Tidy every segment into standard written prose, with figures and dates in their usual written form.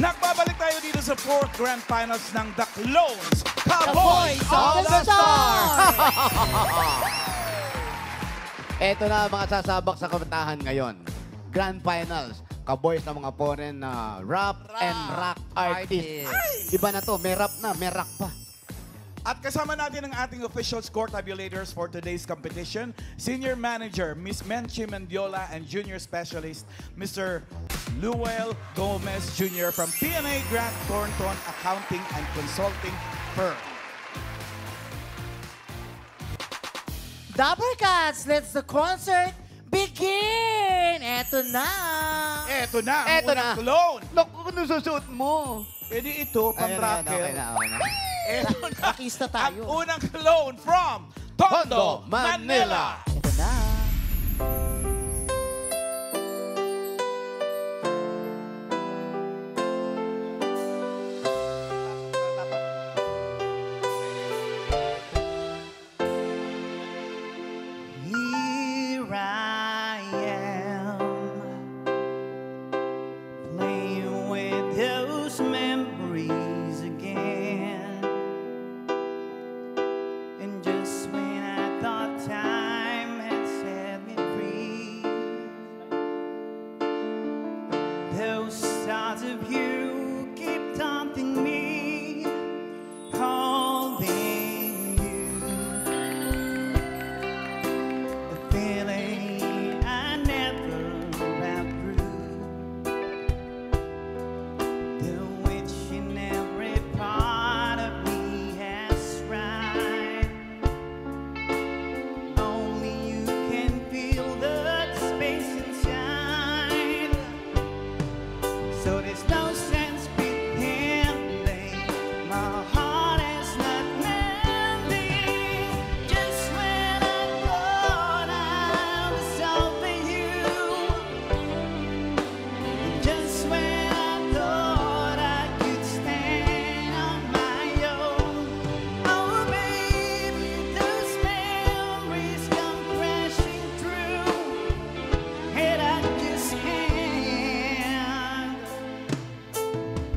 Nagbabalik tayo dito sa 4th Grand Finals ng The Clones, Boys of the Stars! Ito na mga sasabak sa kabatahan ngayon. Grand Finals. Kaboys ng mga foreign na rap and rock artists. Iba na to, may rap na, may rock pa. At kasama natin ang ating official score tabulators for today's competition, Senior Manager, Ms. Menchi Mendiola, and Junior Specialist, Mr. Luel Gomez Jr. from PNA Grant Thornton Accounting and Consulting Firm. Dapper Cats, let's the concert begin! Eto na! Eto na, ang Eto unang na. clone. Naku, ano susuot mo? Pwede ito, pang-bracket. Okay na. Eto na, Pakista ang tayo. unang clone from Tondo, Tondo, Manila. Manila. Eto na. Here I am, playing with those memories again. And just when I thought time had set me free, those thoughts of you keep taunting me, holding you. The feeling I never outgrew, the which in every part of me has right. Only you can feel the space inside. So there's no sense pretending my heart is not mending. Just when I thought I was over you, just when I thought I could stand on my own, oh baby, those memories come crashing through, and I just can't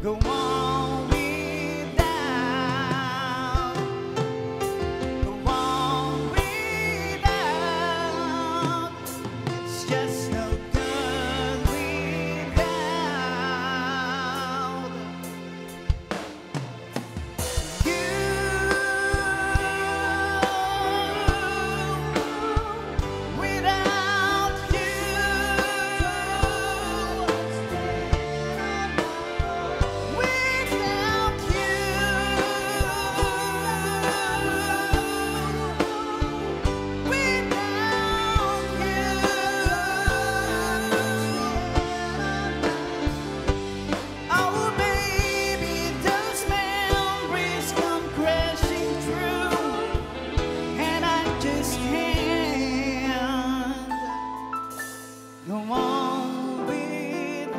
go on without, go on without. It's just no good without you. Without you. Without you. Oh, baby, those memories come crashing through, and I just can't go on without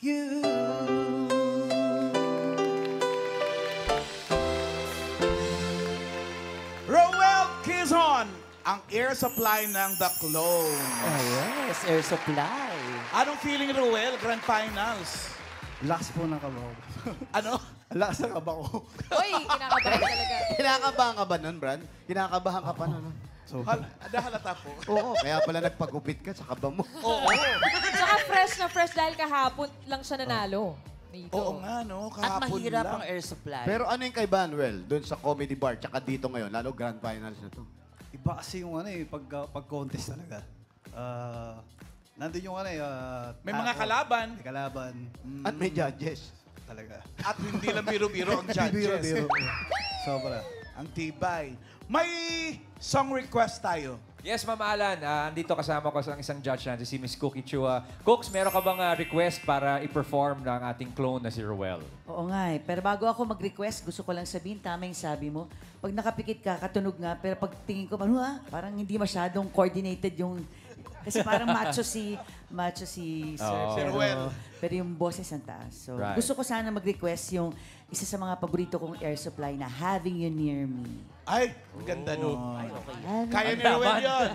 you. Roel Quezon, ang air supply ng The Clone. Oh, yes, air supply. Anong feeling, Roel? Grand Finals. Lakas po ng kabaw. Ano? Lakas ng kabaw. Uy, kinakabahan talaga. Kinakabahan ka ba nun, Brad? Kinakabahan ka pa nun. So, Halata po. Oo, kaya pala nagpagupit ka sa kaba mo. Oo. Tsaka fresh na fresh dahil kahapon lang siya nanalo. Dito. Oo nga, no? At Kahapon mahirap lang. ang air supply. Pero ano yung kay Manuel, doon sa comedy bar, tsaka dito ngayon, lalo Grand Finals na to? iba kasi yung ano eh, pag-contest talaga. Nandun yung ano eh, May mga kalaban. May kalaban. At may judges. Talaga. At hindi lang biro-biro ang judges. Biro. Sobra. Ang tibay. May song request tayo. Yes, Ma'am Alan. Andito kasama ko sa isang judge natin, si Miss Cookie Chua. Cooks, meron ka bang request para i-perform ng ating clone na si Roel? Oo nga eh. Pero bago ako mag-request, gusto ko lang sabihin, tama yung sabi mo. Pag nakapikit ka, katunog nga. Pero pag tingin ko, parang hindi masyadong coordinated yung... Kasi parang macho si Sir. Oo. Si Ruel. Pero yung boses ang taas. So, Right. gusto ko sana mag-request yung isa sa mga paborito kong air supply na Having You Near Me. Ay, ang ganda nun. Having Kaya ni Ruel yun.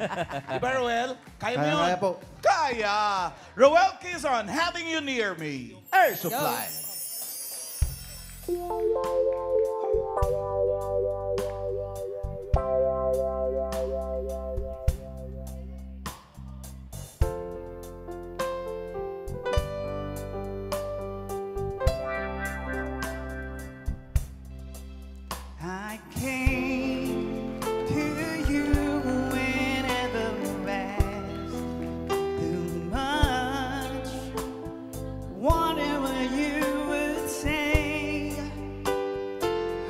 Diba, Ruel? Kaya mo yun? Kaya po. Kaya! Bisaya. Roel Quezon, having you near me. Air Supply. I came to you whenever asked too much. Whatever you would say,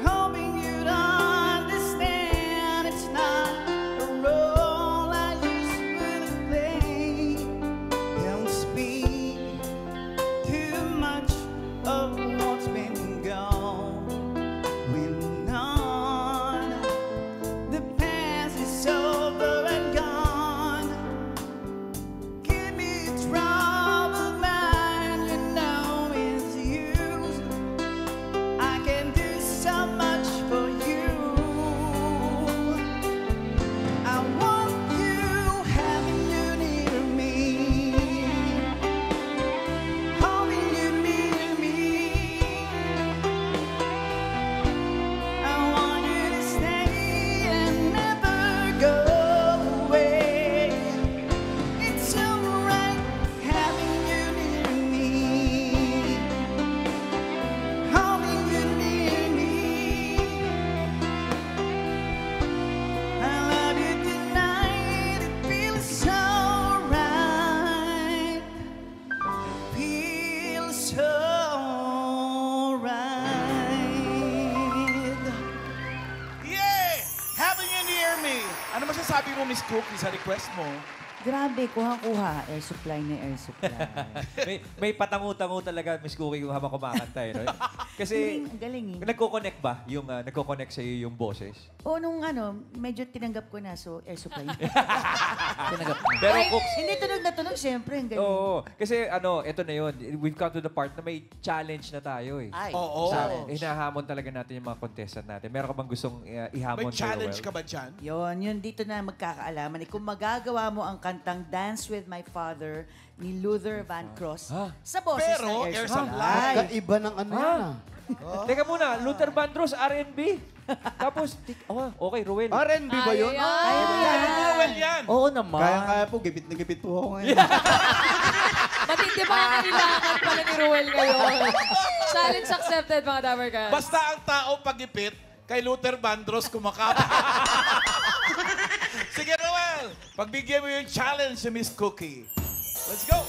hoping you'd understand it's not a role I usually play. Don't speak too much of what's been gone. When on the past is over and gone, give me trouble, man, you know it's used. I can do so much for you. I want you, having you near me, holding you near me. I want you to stay and never go away. It's so right having you near me, holding you near me. I love you tonight. It feels so right. Feels so right. Yeah! Having you near me. Ano masasabi mo, Miss Cookie, sa request mo? Grabe, kuha-kuha. Air supply na air supply. may patangu-tangu talaga, Miss Cookie, kung habang kumakanta eh. No? Kasi, Ang galing eh. nagko-connect ba? Yung, nagko-connect sa'yo yung boses? O nung medyo tinanggap ko na, so air supply. Pero Ay, Cooks, hindi tunog na tunog, syempre. Ang galing. oo. Kasi ito na yun. We've come to the part na may challenge na tayo eh. Ay, Oo. Hinahamon talaga natin yung mga contestant natin. Meron ka bang gustong ihamon May sa'yo, challenge Well? ka ba dyan? Yun dito na magkakaalaman. Kung magagawa mo ang kantang Dance with My Father ni Luther Vandross sa boses Pero, ng air Air supply. Kaiba ng ano yan ah. Teka muna, Luther Vandross, R&B. Tapos, okay, Ruel. R&B ba yun? Kaya mo yan. Well, yan. Oo naman. Kaya po, gipit na gipit po ako ngayon. Matindi ba ang kailangan pala ni Ruel ngayon? Challenge accepted, mga Dabber Cats. Basta ang tao pagipit, kay Luther Vandross kumakapa. Sige, Roel. Pagbigyan mo yung challenge si Miss Cookie. Let's go.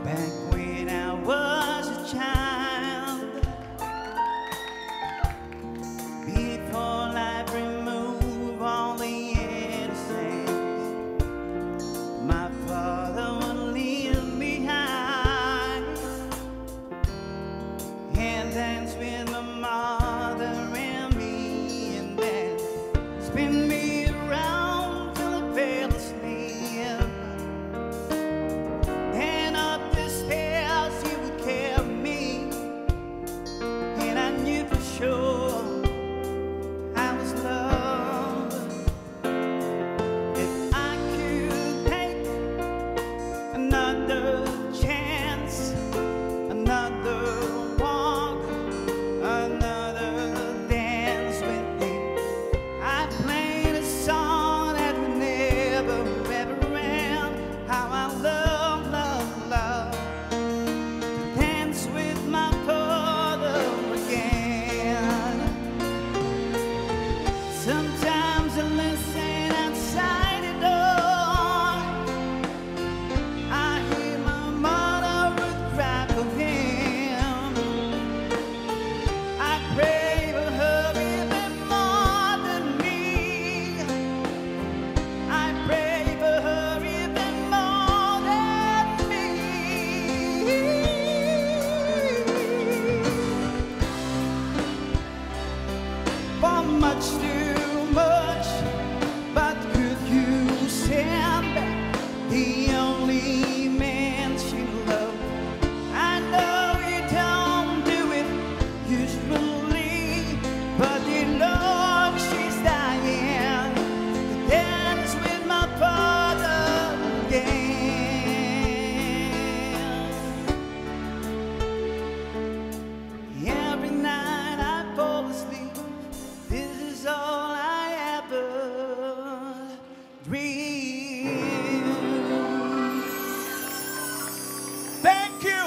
Back when I was a child, before life removed all the innocence, my father would leave behind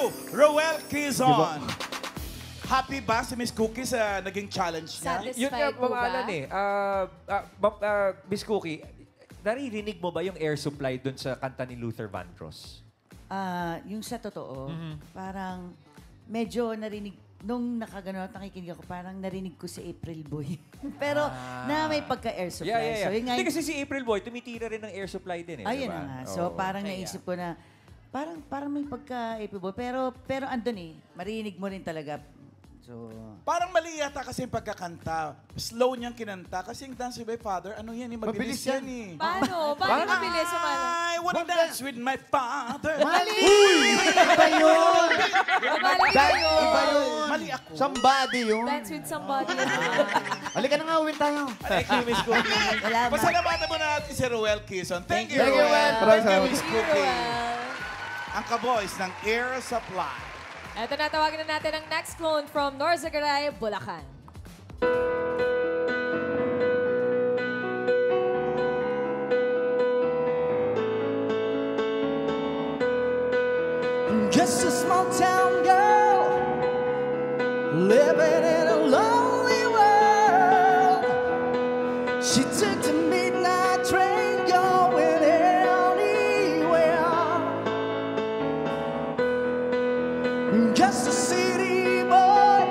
you, Roel Quezon. Happy ba si Miss Cookie sa naging challenge niya? Yun nga, Satisfied po Ma'am ba? Alan Miss Cookie, naririnig mo ba yung air supply dun sa kanta ni Luther Vandross? Yung sa totoo, parang medyo narinig, nung nakagano at nakikinig ako, parang narinig ko si April Boy. Pero na may pagka-air supply. Yeah. So, yun nga, Hindi kasi si April Boy, tumitira rin ng air supply din eh. ayun diba? na nga. So, parang naisip ko na, parang may pagka-April Boy. Pero andun eh, marinig mo rin talaga. So, Parang mali yata kasi yung pagkakanta. Slow niyang kinanta. Kasi yung Dance with My Father, ano yan eh, mabilis Mabilis yan yan. eh. Paano? Paano mabilis sumala? I wanna dance with my father. Mali! Iba yun! Mabalik Iba kayo. yun! Mali ako. Somebody yun. Dance with somebody. Halika na nga, uwi tayo. Thank you, Miss Cookie. salamat. Pasalamatan mo na natin si Roel Quezon. Thank you, Thank you, Roel. Thank you, Miss Cookie. Ang kaboys ng Air Supply. Ito na, tawagin na natin ang next clone from Norzagaray, Bulacan. Just a small town girl living in a lonely world. She took the midnight train going anywhere. Just a city boy,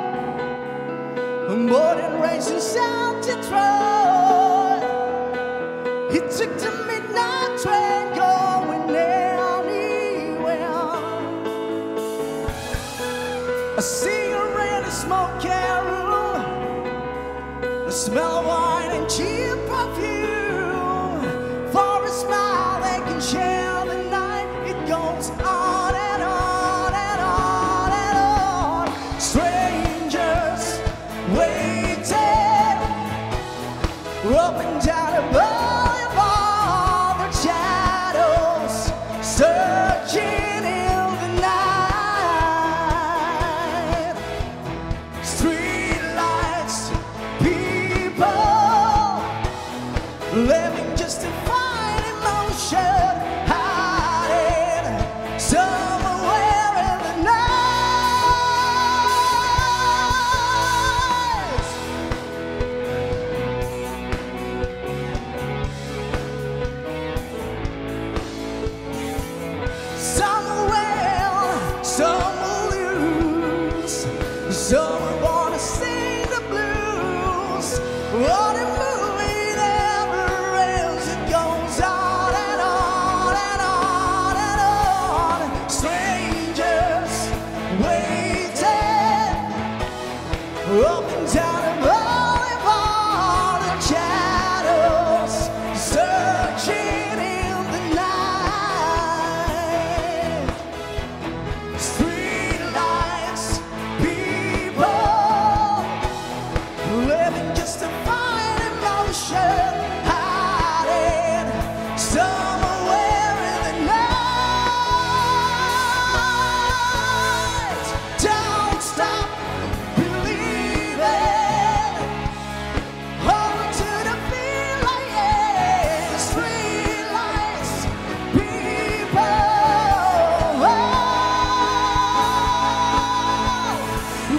born and raised in South Detroit. He took the midnight train going anywhere. A cigarette, a smoking room, the smell of wine and cheap perfume. For a smile they can share the night. It goes on and on and on and on. Strangers waiting up and down the boulevard. The shadows searching in the night. Street lights, people living just to find emotion, hiding somewhere in the night. Some will win, some will lose. Some will wanna sing the blues. What a movie never ends. It goes on and on and on and on. Strangers waiting up and down the boulevard. The shadows searching in the night. Street lights, people living just to find emotion, hiding somewhere in the night. Don't stop believing. Hold to the feeling, yeah. Street lights, people.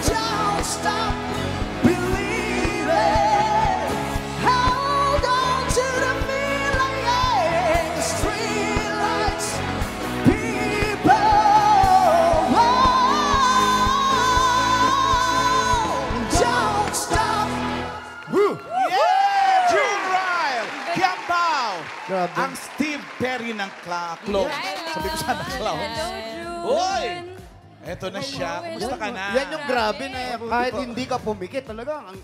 Don't stop believing. Hold on to the feeling, yeah. Street lights, people. Don't stop. Yeah! June Ryle! Kiambao! Grabe. Ang Steve Perry ng clone. Sabi ko sana clown. Hello, June. Hoy! Eto na siya. Kumusta ka na? Yan yung grabe na kahit hindi ka pumikit talaga. Ang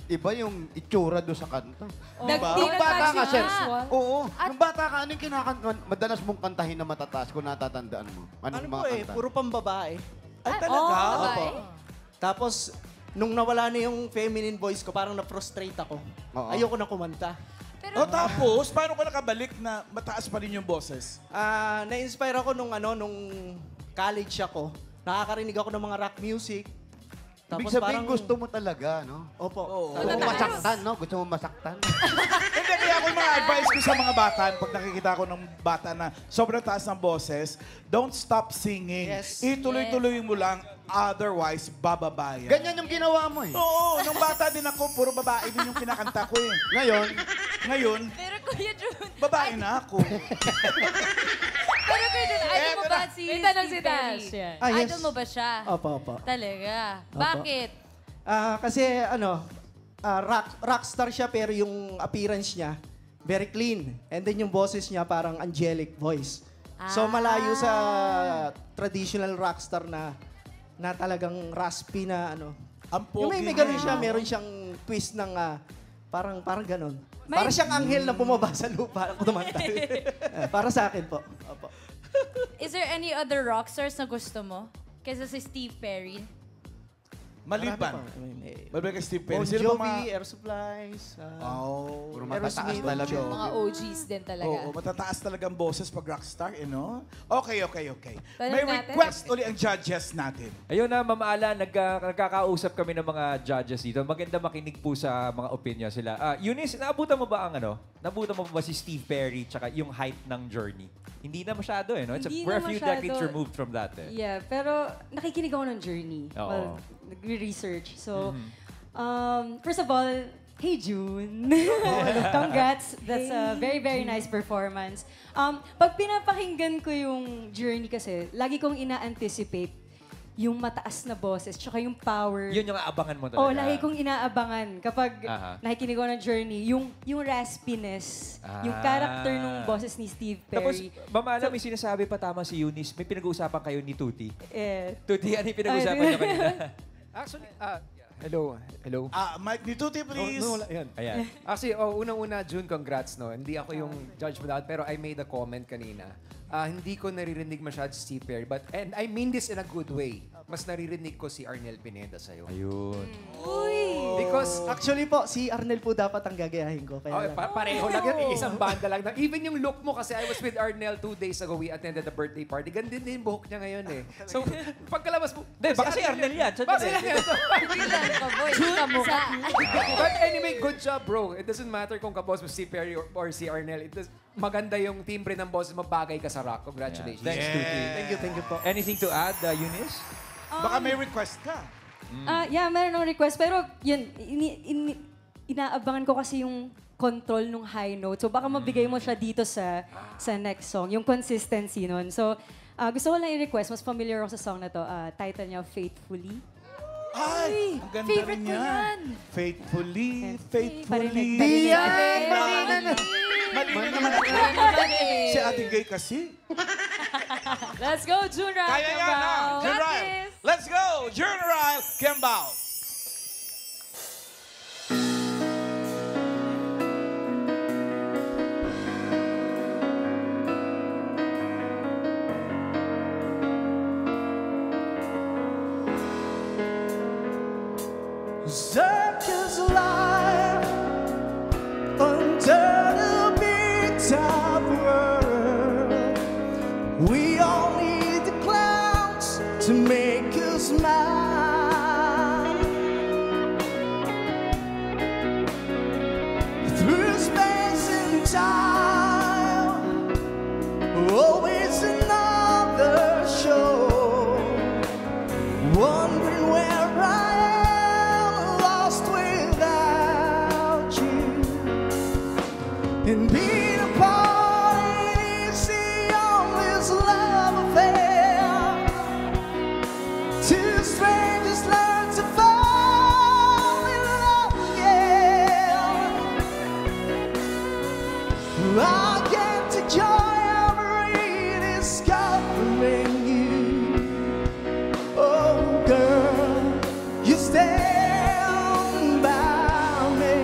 iba yung itsura doon sa kanta. Nung bata ka, sir. Oo. Nung bata ka, anong kinakanta? Madalas mong kantahin na matataas kung natatandaan mo. Anong Ano mga po eh, kanta? puro pambabae. Ay, talaga? babae? Tapos, nung nawala na yung feminine voice ko, parang na-frustrate ako. Oo. Ayoko na kumanta. O tapos, paano ka nakabalik na mataas pa rin yung boses? Na-inspire ako nung college ako. Nakakarinig ako ng mga rock music. Ibig sabihin, gusto mo talaga, no? Opo. Gusto mo masaktan, no? Gusto mo masaktan. Hindi, kaya ako mga advice ko sa mga bata, pag nakikita ko ng bata na sobrang taas ng boses, don't stop singing. Yes. Ituloy-tuloy mo lang, otherwise, bababa yan. Ganyan yung ginawa mo eh. Oo, nung bata din ako, puro babae din yung kinakanta ko eh. Ngayon, Pero Kuya Jun, babae na ako. pero Kuya Jun, idol mo ba si May tanong si Steve Perry? Tash. Yan. Ah, yes. Idol mo ba siya? Opo. Talaga? Opo. Bakit? Kasi rockstar siya pero yung appearance niya, very clean. And then yung boses niya parang angelic voice. So malayo sa traditional rockstar na talagang raspy na ano. Ang Yung pogi may niya. ganun siya, meron siyang twist ng parang ganun. Para siyang anghel na bumaba sa lupa kung tumanta. Para sa akin po. Opo. Is there any other rock stars na gusto mo? Kaysa si Steve Perry? Maliban. Marami pa. May- Maliban kay Steve Bon Perry. Sino Jovi, pa mga... Air Supplies. Oh. Puro matataas Aerosmith. talaga. Mga OGs din talaga. Oo, matataas talagang boses pag rockstar, eh, no? Okay. Tanong May natin. request uli ang judges natin. Ayun na, Ma'am Ala, nagkakausap kami ng mga judges dito. Maganda makinig po sa mga opinion sila. Eunice, naabutan mo ba Naabutan mo ba si Steve Perry tsaka yung hype ng Journey? Hindi na masyado eh, no? We're a few decades removed from that eh. Yeah, pero nakikinig ako ng Journey. Oo. Well, nagre-research. So, first of all, hey June. Congrats. That's a very, very nice performance. Pag pinapakinggan ko yung Journey kasi, lagi kong ina-anticipate yung mataas na boses, tsaka yung power. Yun yung aabangan mo talaga. Oh, lagi kong inaabangan kapag Aha. nakikinig ko ng Journey, yung raspiness, yung character ng boses ni Steve Tapos, Perry. Ma'am Ala, may sinasabi pa tama si Eunice. May pinag-uusapan kayo ni Tuti. Eh, Tuti, ano yung pinag-uusapan niyo kanina? Actually, hello. Mike ni Tuti, please. Yun. Ayan. Actually, unang-una, June, congrats, no? Hindi ako yung judge mo dapat, pero I made a comment kanina. Hindi ko naririnig masyado si Steve Perry, and I mean this in a good way. Mas naririnig ko si Arnel Pineda sa'yo. Ayun. Because, Actually po, si Arnel po dapat ang gagayahin ko. Kaya lang. pareho lang yun, isang banda lang. Even yung look mo, kasi I was with Arnel 2 days ago, we attended the birthday party. Ganda din yung buhok niya ngayon eh. So, pagkalabas mo, Hindi, baka si Arnel yan. Baka si Arnel. Bilang ka, boy. Sa But anyway, good job, bro. It doesn't matter kung kabos mo si Perry or si Arnel. Maganda yung timbre ng boses mo, bagay ka sa rock. Congratulations. Thanks, Tuti. Thank you po. Anything to add, Eunice? Baka may request ka. Yeah, meron akong request. Pero yun, inaabangan ko kasi yung control nung high note. So baka mabigay mo siya dito sa next song, yung consistency nun. So gusto ko lang i-request, mas familiar ako sa song na to. Title niya, Faithfully. Ay, ang ganda favorite rin ko niya. yan. Faithfully. Parinig. Mali naman. Si Ate Gay kasi. Let's go, June Rock. Kaya yan, ha? June Ryle. Let's go, June Ryle Kembao. Circus life under the big top world. We all need the clouds to make us smile. Through space and time, always another show. Wondering where I am, lost without you. And being apart ain't easy on this love affair. Two strangers learn to fall in love again. I get the joy of rediscovering you. Oh, girl, you stand by me.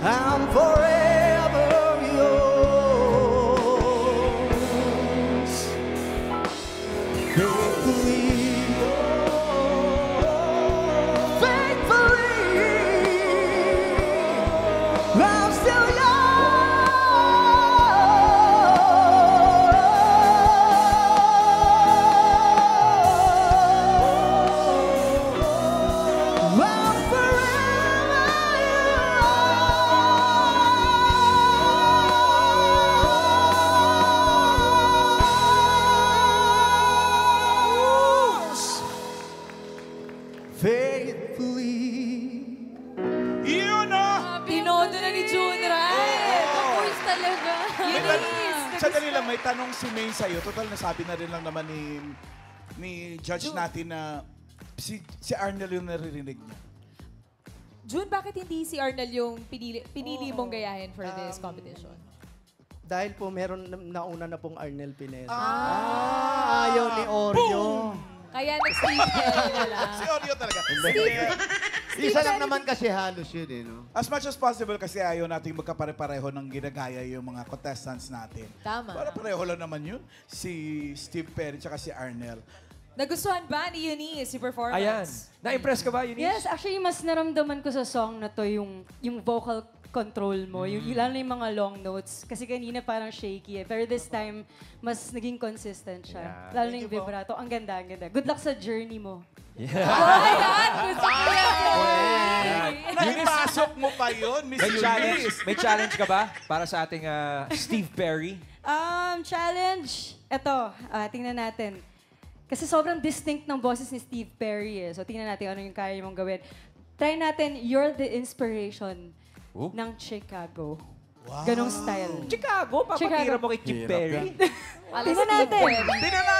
I'm forever yours. Faithfully, faithfully, I'm still yours. lang, may tanong si May sa'yo. Total, nasabi na rin lang naman ni judge natin na si Arnel yung naririnig niya. June, bakit hindi si Arnel yung pinili mong gayahin for this competition? Dahil po meron nauna na pong Arnel Pineda. Ayaw ni Oreo. Kaya nag-Steve Perry na lang. Si Oreo talaga. Isa lang naman kasi halos yun eh, no? As much as possible kasi ayaw natin magkapare-pareho ng ginagaya yung mga contestants natin. Tama. Para pareho lang naman yun. Si Steve Perry tsaka si Arnel. Nagustuhan ba ni Eunice si performance? Ayan. Na-impress ka ba, Eunice? Yes, actually, mas naramdaman ko sa song na to yung vocal control mo, yung lalo na yung mga long notes. Kasi kanina parang shaky eh. Pero this time, mas naging consistent siya. Yeah. Lalo na yung vibrato. Ang ganda, ang ganda. Good luck sa journey mo. Ayan! Gusto ko yan! Naipasok mo pa yun, Miss Eunice. May challenge ka ba para sa ating Steve Perry? Challenge. Ito, tingnan natin. Kasi sobrang distinct ng boses ni Steve Perry eh. So tingnan natin ano yung kaya mong gawin. Try natin, You're the Inspiration ng Chicago. Wow. Ganong style. Chicago? Papatira mo kay Steve Perry? Tingnan natin.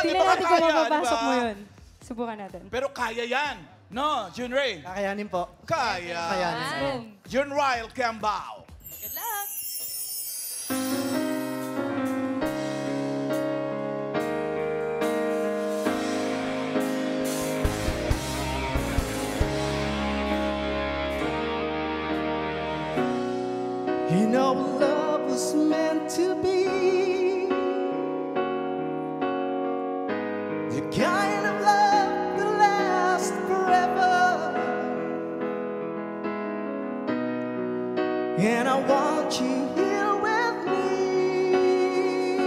Tingnan natin kung mapapasok mo yun. Subukan natin. Pero kaya yan. No, June Ray. Kakayanin po. Kaya. Kakayanin po. June Ryle Cambao. Good luck! You know love was meant to be the kind of love that lasts forever. And I want you here with me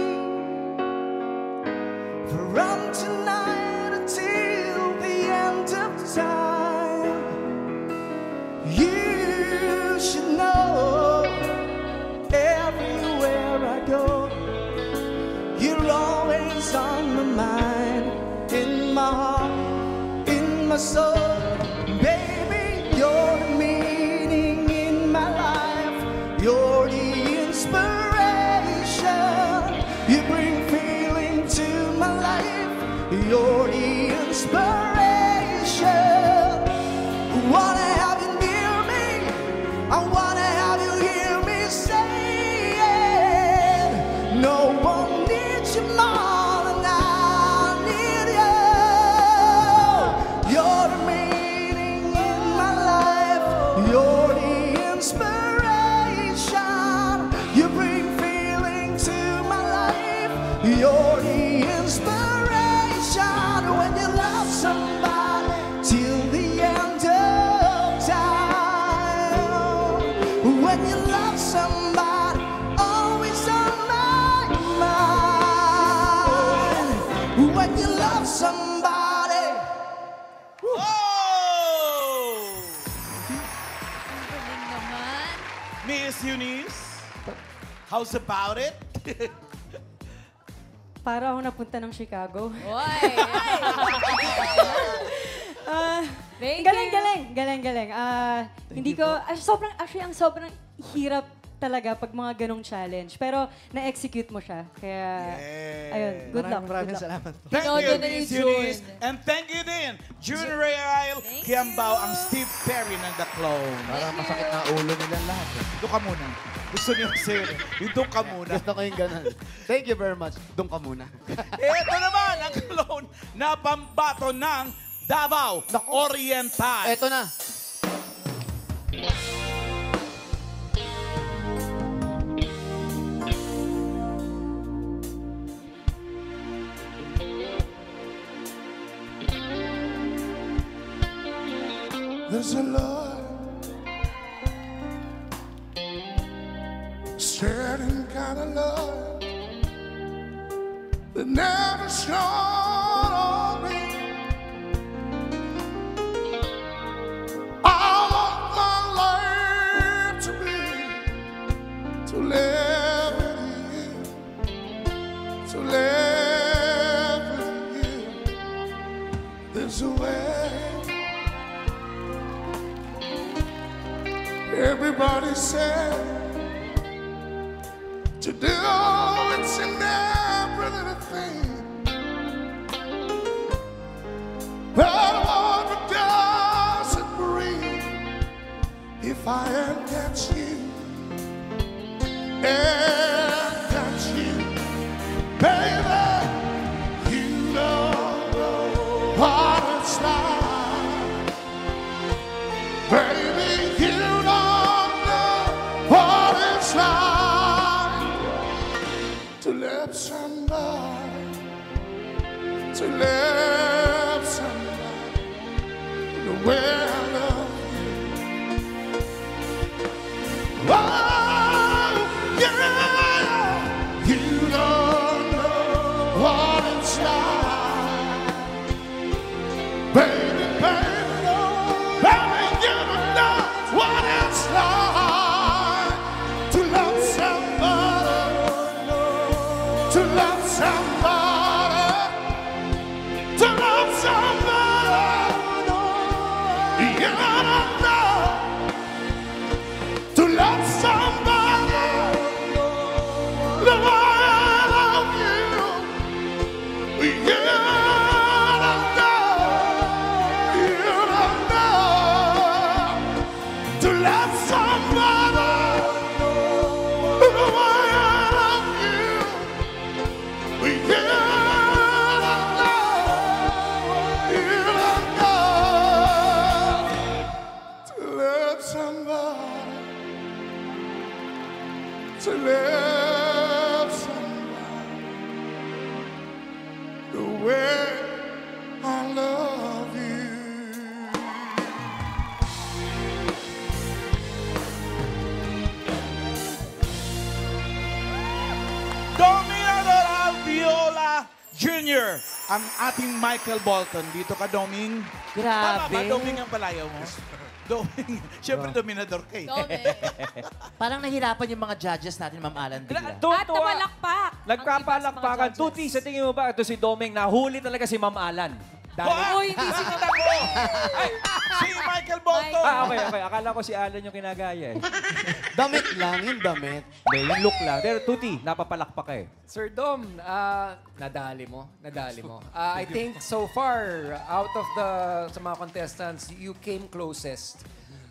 from tonight until the end of time. You should know everywhere I go, you're always on my mind, in my heart, in my soul. Baby, you're the meaning in my life, you're the inspiration. You bring feeling to my life, you're the inspiration. Wanna have you near me, I wanna have you hear me say. No one needs you more than I need you. You're the meaning in my life. You're the inspiration. You bring feeling to my life. You're the inspiration. When you love somebody till the end of time. When you love somebody, always on my mind. When you love somebody. Oh! Galing naman. Miss Eunice, how's about it? Para ako napunta ng Chicago. Oy! Thank Galing, you. galing. Galing, galing. Hindi ko, ang sobrang hirap talaga pag mga ganong challenge. Pero na-execute mo siya. Kaya, ayun, good luck. Maraming good luck. salamat po. Thank Tinodo you, na ni Miss June. Eunice. And thank you din, June Ryle Cambao, ang Steve Perry ng The Clone. Para masakit na ulo nila lahat. Doon ka muna. Gusto niyo sir. Yung doon ka muna. Gusto ko yung ganun. Thank you very much. Doon ka muna. Ito naman ang clone na pambato ng Davao Oriental. Eto na. There's a love, certain kind of love that never shone on me. I want my life to be, to live with you, to live with you. There's a way. Everybody said to do it's enough. everything. But what does it bring if I ain't got you? And got you, baby. You don't know what it's like, baby. You don't know what it's like to love somebody, to love somebody the way I love you. Oh, yeah, you don't know what it's like, baby, baby, baby, you don't know what it's like to love somebody, to love somebody, to love somebody. You don't know to love somebody the way I love you. You don't know, you don't know to love somebody the way I love you. You don't know, you don't know to love somebody, to love somebody the way I love you. Dominador Alviola Jr., ang ating Michael Bolton. Dito ka, Doming. Grabe. Tama ba, Doming ang palayaw mo? Doming. Siyempre, Dominador ka eh. Parang nahirapan yung mga judges natin, Ma'am Alan, bigla. At napalakpak. Nagpapalakpakan. Tuti, sa tingin mo ba ito si Doming, nahuli talaga si Ma'am Alan? Uy, hindi si Ma'am Si Michael Bolton. Okay. Akala ko si Alan yung kinagaya eh. Damit lang, yung damit. Hindi, yung look lang. Pero Tuti, napapalakpak ka eh. Sir Dom, nadali mo. I think so far, out of sa mga contestants, you came closest.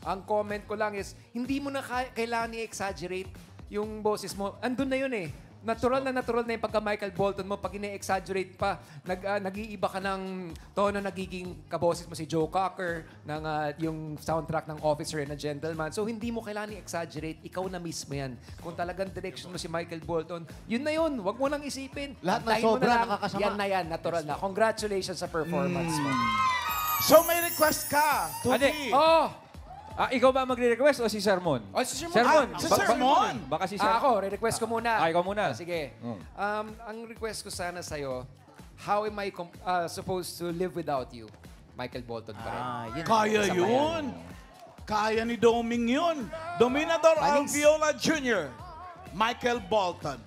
Ang comment ko lang is, hindi mo na kailangan i-exaggerate yung boses mo. Andun na yun eh. Natural na yung pagka-Michael Bolton mo. Pag ine-exaggerate pa, nag-iiba ka ng tono, nagiging kaboses mo si Joe Cocker, ng, yung soundtrack ng Officer and a Gentleman. So, hindi mo kailangan i-exaggerate. Ikaw na mismo yan. Kung talagang direction mo si Michael Bolton, yun na yun. Huwag mo nang isipin. Lahat na Antayin mo sobra, lang. nakakasama. Yan na yan, natural na. Congratulations sa performance mo. So may request ka, Tuti. Ikaw ba magre-request o si Sermon? Si Sermon. Si Sermon. Baka si Sermon. Ako, re-request ko muna. Ikaw muna. Sige. Ang request ko sana sa'yo, how am I supposed to live without you? Michael Bolton pa rin. Kaya yun. Kaya ni Doming yun. Dominador Alviola Jr., Michael Bolton.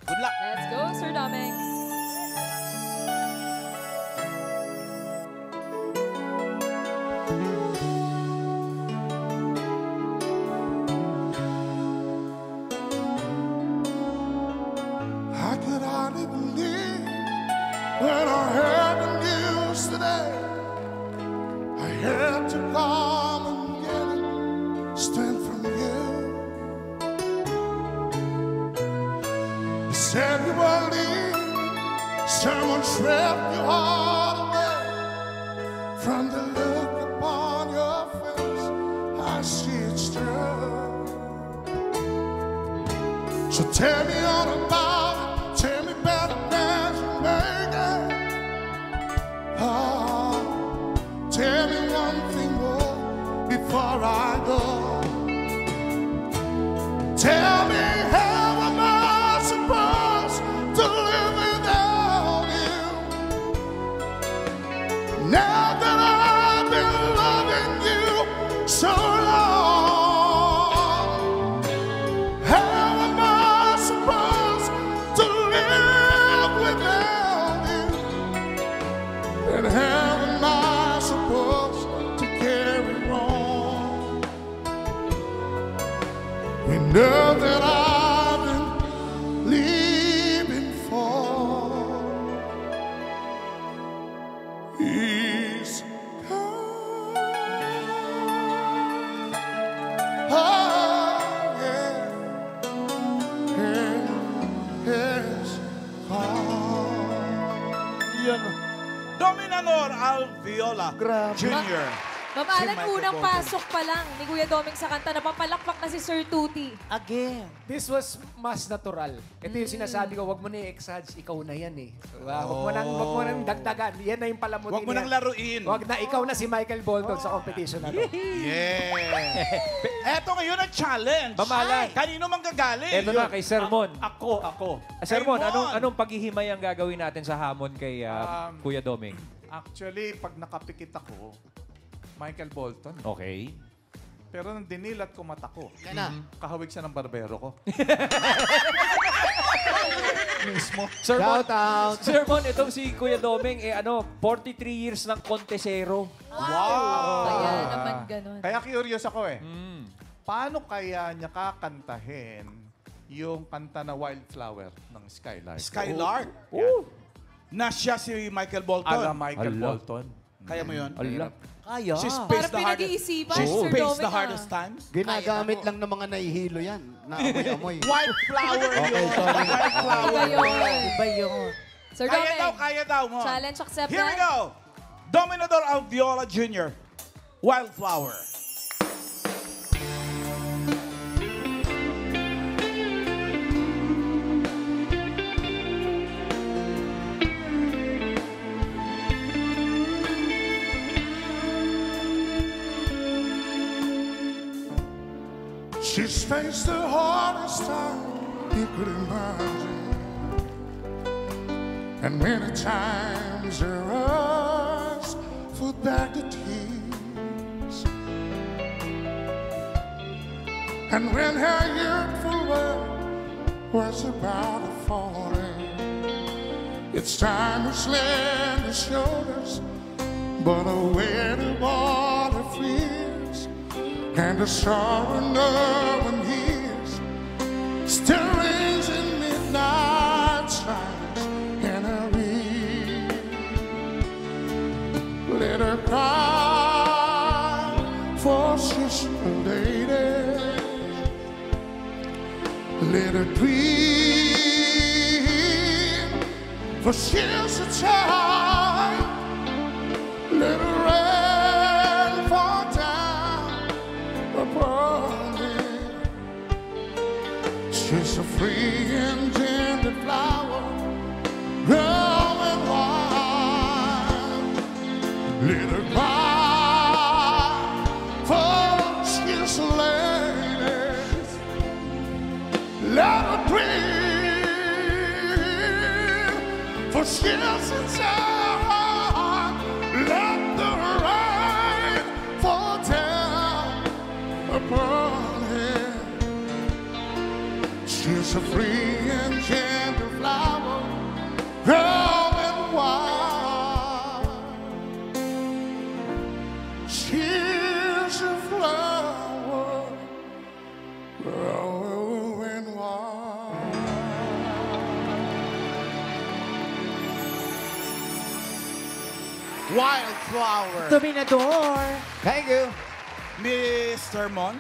Good luck. Let's go, Sir Doming. I could hardly believe when I heard the news today. I had to come and get it straight from you. You said you were leaving, someone stripped your heart away. From the look upon your face, I see it's true. So tell me all about it. Tell me better than you make it. Oh, tell me one thing more before I go. Tell me how am I supposed to live without you? Now that I've been loving you so long, how am I supposed to live without you? And how am I supposed to carry on? We know that is come. Oh, yeah. Yes, Yan. Dominador Alviola Jr. Ma'am Alan, unang pasok pa lang ni Kuya Doming sa kanta, napapalakpak na si Sir Tuti. Again. This was mas natural. Ito yung sinasabi ko, wag mo na i-exage, ikaw na yan eh. Diba? Wag mo nang dagdagan. Yan na yung palamutin. Wag mo nang laruin. Wag na, ikaw na si Michael Bolton sa competition na to. Yeah. Eto ngayon ang challenge. Mamalan. Kanino manggagaling? Eto na, kay Sermon. Ako. Sermon, Sermon. anong paghihimay ang gagawin natin sa hamon kay Kuya Doming? Actually, pag nakapikit ako, Michael Bolton. Okay. Pero nang dinilat ko mata ko, Yan na. kahawig siya ng barbero ko. Mismo. Shout out. Sermon, itong si Kuya Doming, 43 years ng kontesero. Wow. Kaya naman ganun. Kaya curious ako eh. Paano kaya niya kakantahin yung kanta na Wildflower ng Skylark? Skylark? Yan. Na siya si Michael Bolton. Ala Michael Bolton. Kaya mo yun? Ala. Kaya. She's Parang faced the hardest. pinag-iisipan, She's Sir faced Doming, the hardest times. Ginagamit lang ng mga nahihilo yan. Na amoy-amoy. Wildflower Okay, yun. sorry. Wildflower. Iba yun. Iba yun. Sir Kaya Doming, daw mo. challenge accepted. Here we go. Dominador Alviola Jr. Wildflower. She's faced the hardest time you could imagine, and many times her eyes fall back to tears. And when her youthful world was about to fall in, it's time to slam the shoulders, but aware of all her fears. And the sorrow no one hears still rings in midnight silence in her ear. Let her cry, for she's a lady. Let her dream, for she's a child. Let her rain fall down upon her. She's a free and tender flower, growing wild. Let her cry, for she's a lady. Let her dream, for she's a child. Let the rain fall down upon her. She's a free and gentle flower, growing wild. She's a flower, growing wild. Wildflower. Dominador. Thank you. Mr. Mon,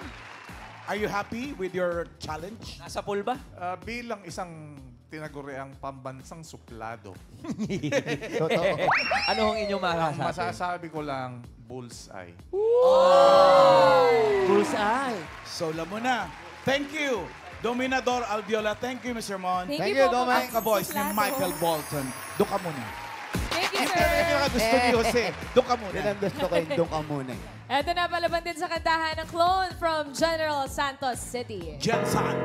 are you happy with your challenge? Nasa pool ba? Bilang isang tinaguriang pambansang suplado, Totoo. Ano ang inyong ang masasabi? masasabi ko lang, bullseye. Bullseye. Sola mo na. Thank you. Dominador Alviola. Thank you, Mr. Mon. Thank you, Ang Doming. ka-voice ni Michael Bolton. Doon ka muna. Thank you, Ito sir. yung gusto ni Jose. Doon ka muna. Yan ang gusto ko, doon ka muna. Eto na, palaban din sa kantahan ng Clone from General Santos City. Jensan.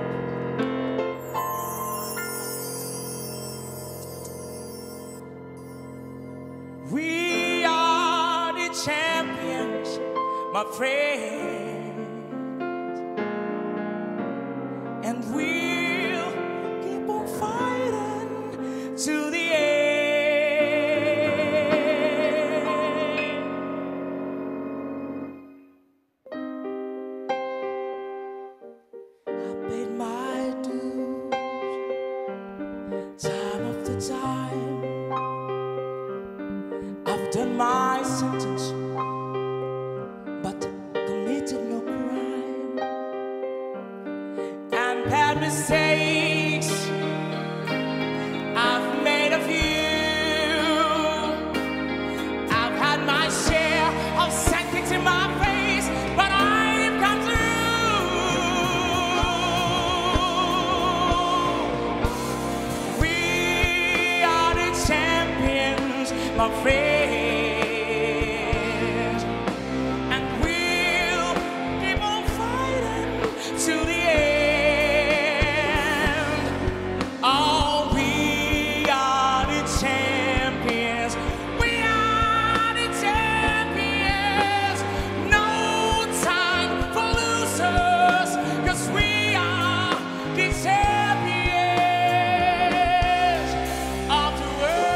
We are the champions, my friends, and we'll keep on fighting to the end. I paid my dues, time after time. I've I've done my sentence, but committed no crime. And bad mistakes I've made a few. I've had my share of setbacks in my face, but I've come through. We are the champions, my friends, and we'll keep on fighting to the end. Oh, we are the champions. We are the champions. No time for losers, 'cause we are the champions of the world.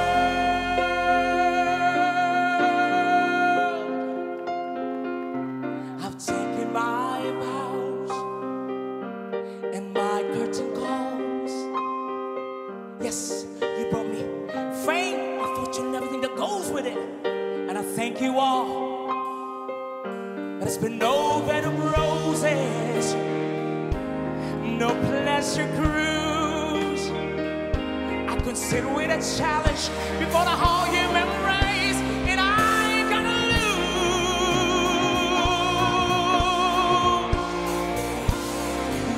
I've taken my vows and my curtain calls. Yes, you brought me fame, a fortune, everything that goes with it. And I thank you all. But it's been no bed of roses, no pleasure cruise. I consider it a challenge before the whole human race, and I ain't gonna lose.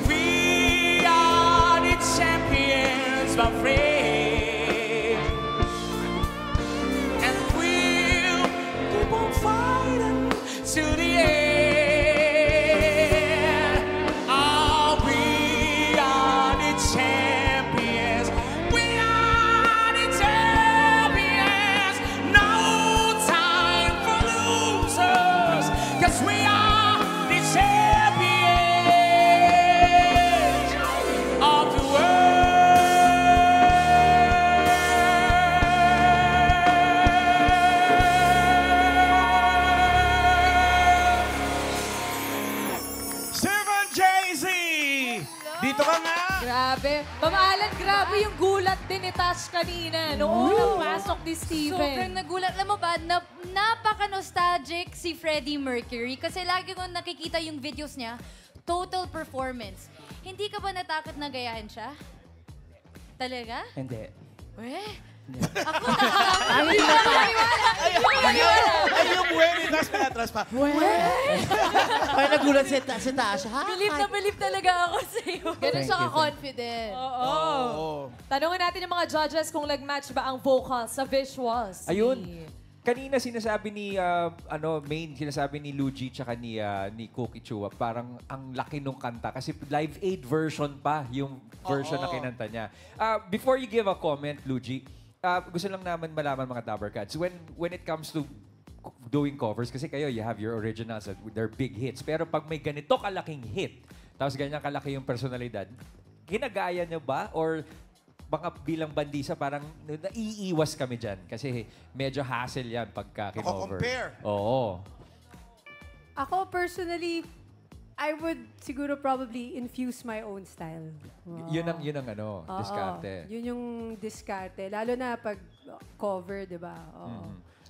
We are the champions, my friend, and we'll keep on fighting to the end. Oh, we are the champions. We are the champions. No time for losers, 'cause we are the champions of the Stephen JC! Dito ka nga! Grabe. Ma'am Alan, grabe yung gulat din ni Tash kanina. Noong unang pasok ni Steven. Sobrang nagulat. Alam mo ba, napaka-nostalgic si Freddie Mercury kasi lagi ko nakikita yung videos niya, total performance. Hindi ka ba natakot na gayahin siya? Talaga? Hindi. Ako nakakatawa. Hindi ko maniwala. Ay, yung buhay ni Tash pinatras pa. Parang nagulat si Tasha. Believe talaga ako sa'yo. Ganun siya ka-confident. Oo. Tanungin natin yung mga judges kung nag-match ba ang vocals sa visuals. Ayun. Kanina sinasabi ni sinasabi ni Luigi tsaka ni Cookie Chua, parang ang laki nung kanta kasi Live Aid version pa yung version na kinanta niya. Before you give a comment, Luigi, gusto lang naman malaman mga Dabber Cats, when it comes to doing covers, kasi kayo, you have your originals, they're big hits. Pero pag may ganito kalaking hit, tapos ganyan kalaki yung personalidad, ginagaya nyo ba? Or baka bilang bandisa, parang naiiwas kami dyan. Kasi medyo hassle yan pagka kinover. Compare. Oo. Ako personally, I would siguro probably infuse my own style. Yun ang diskarte. Yun yung diskarte. Lalo na pag cover, di ba?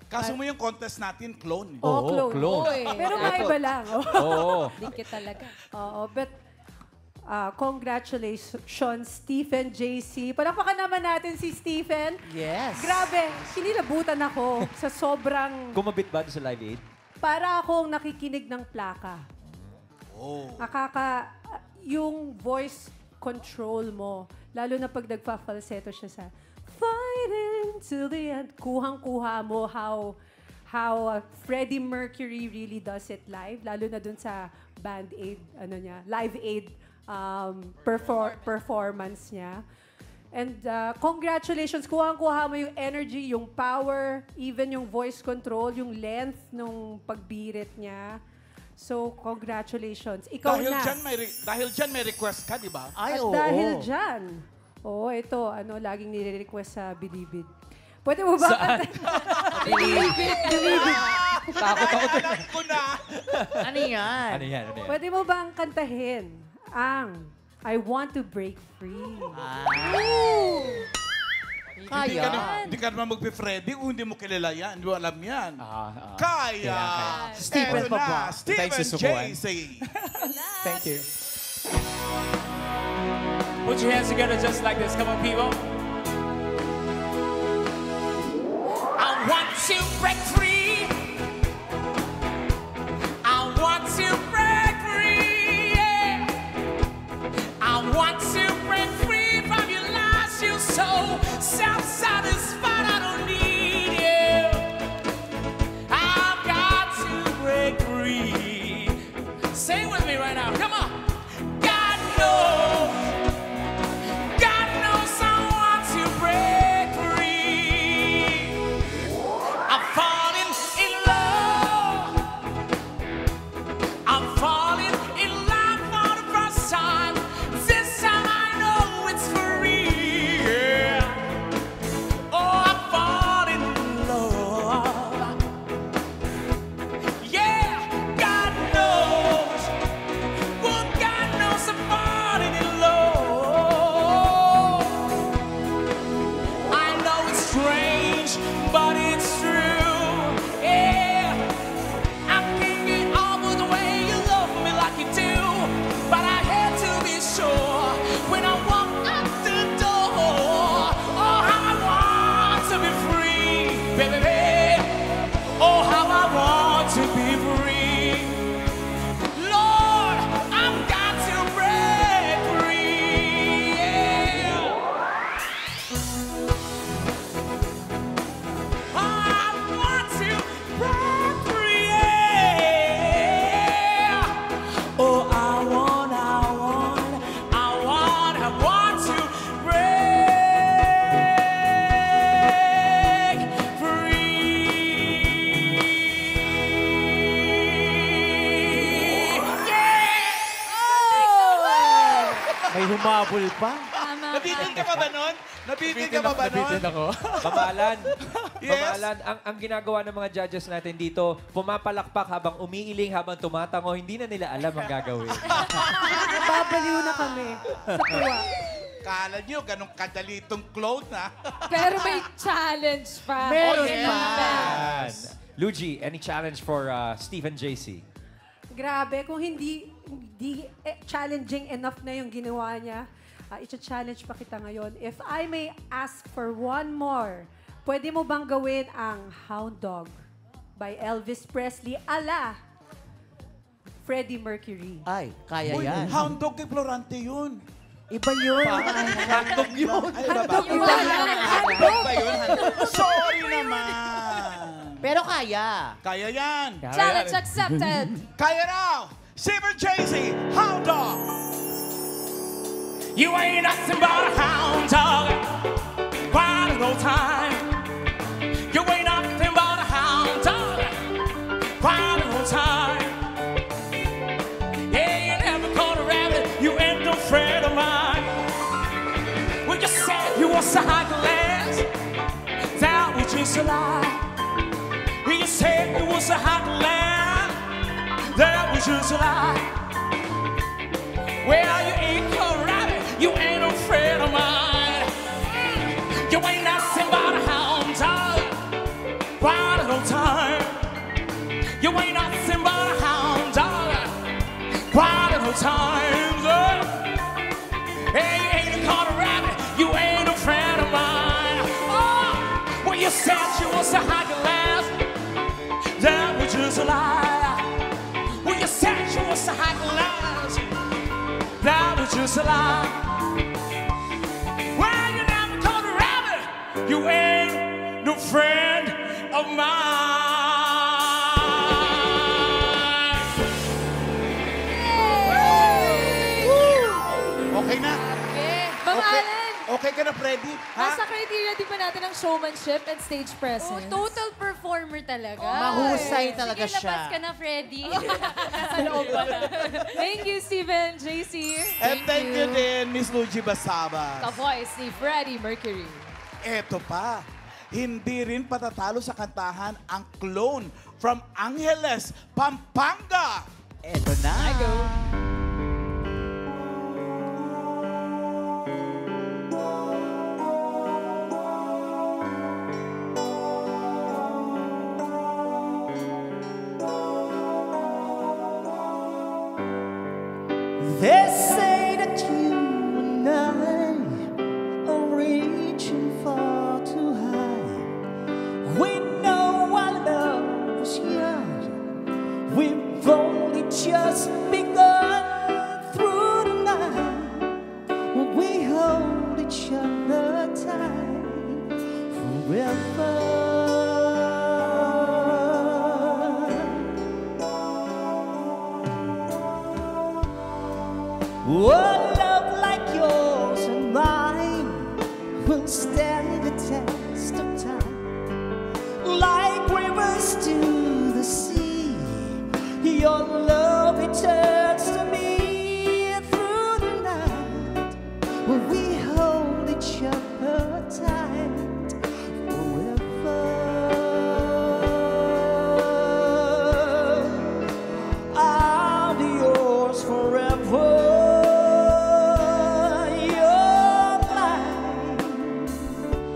Kaso mo yung contest natin, clone. Clone. Pero maiba lang. Oo. Dikit talaga. Oo, but congratulations, Stephen JC. Palakpakan naman natin si Stephen. Yes. Grabe, kinilabutan ako sa sobrang... Kumabit ba sa Live Aid? Para akong nakikinig ng plaka. Yung voice control mo, lalo na pag nagfa-falsetto siya sa fighting till the end, kuhang-kuha mo how Freddie Mercury really does it live, lalo na dun sa Band Aid, Live Aid performance niya. And congratulations, kuhang-kuha mo yung energy, yung power, even yung voice control, yung length nung pagbirit niya. So, congratulations. Ikaw dahil na. Dahil dyan may request ka, di ba? At dahil dyan, ito, laging nire-request sa Bilibid. Pwede mo ba? Bilibid. Takot ako. Alam ko na. Ano yan? Ano yan? Pwede mo bang kantahin ang I Want to Break Free? Hindi ka naman magpe-Freddy kung hindi mo kilala yan. Hindi mo alam yan. Kaya. Stephen Eto pa na, ba? Stephen JC. Thank you. Put your hands together just like this. Come on, people. I want to break free. I want to break free. Yeah. I want to break free from your lies. You're so self-satisfied. I don't need you. I've got to break free. Sing with me right now. Come on. God knows. God knows I want to break free. I'm falling in love. I'm falling in love for the first time. This time I know it's for real. Yeah. Oh, I'm falling in love. Yeah, God knows. Well, God knows I'm falling in love. I know it's strange, but it's true. Yeah, I can't get over the way you love me like you do, but I had to be sure when I walk out the door. Oh, how I want to be free, baby. Oh, how I want to be free. Lord, I've got to break free. Yeah. I want to break free. Yeah. Oh, I want to break free. May humabol pa. Nabitin ka pa ba nun? Nabitin ka pa ba nun? Nabitin ako. Mamalan. Yes. Mamalan. Ang ginagawa ng mga judges natin dito, pumapalakpak habang umiiling, habang tumatango, hindi na nila alam ang gagawin. Nababaliw na kami sa tuwa. Kala nyo, ganun kadali itong clone, ha? Pero may challenge pa. Meron Okay. pa. Yan. Luigi, any challenge for Stephen JC? Grabe, kung hindi challenging enough na yung ginawa niya, i-challenge pa kita ngayon. If I may ask for one more, pwede mo bang gawin ang Hound Dog by Elvis Presley ala Freddie Mercury? Ay, kaya Uy, yan. Hound Dog kay Florante yun. Iba yun. Handog yun. Ay, Handog ba? yun. Handog ba yun? Sorry naman. Pero kaya. Kaya yan. Challenge accepted. Kaya raw. Stephen JC, Hound Dog. You ain't nothing but a hound dog. Quite no time. You ain't nothing but a hound dog. Quite no time. Yeah, you never caught a rabbit. You ain't no friend of mine. Well, you said you was a high class. That was just a lie. You said you was a high class. That was just a lie. Well, you ain't caught a rabbit. You ain't no friend of mine. You ain't nothing but a hound dog. Quite no time. You ain't nothing but a hound dog. Quite no time. Hey, you ain't caught a rabbit. You ain't no friend of mine. Oh, well, you said you was a high class. That was just a lie. Well, you said you was a high class. That was just a lie. Well, you never caught a rabbit. You ain't no friend of mine. Okay na? Ma'am Allen, Okay ka na, Freddy? nasa criteria din ba natin ng showmanship and stage Oh, presence? total performer talaga. Mahusay talaga Sige, labas siya. ka na, Freddy. Nasa loob pala. Thank you, Stephen, JC. And thank you din, Miss Luigi Basabas. Ka-voice ni Freddie Mercury. Eto pa, hindi rin patatalo sa kantahan ang clone from Angeles, Pampanga. Eto na. I go. A love like yours and mine will stand the test of time. Like rivers to the sea, your love returns to me through the night. We hold each other tight forever. I'll be yours forever. You're mine forever.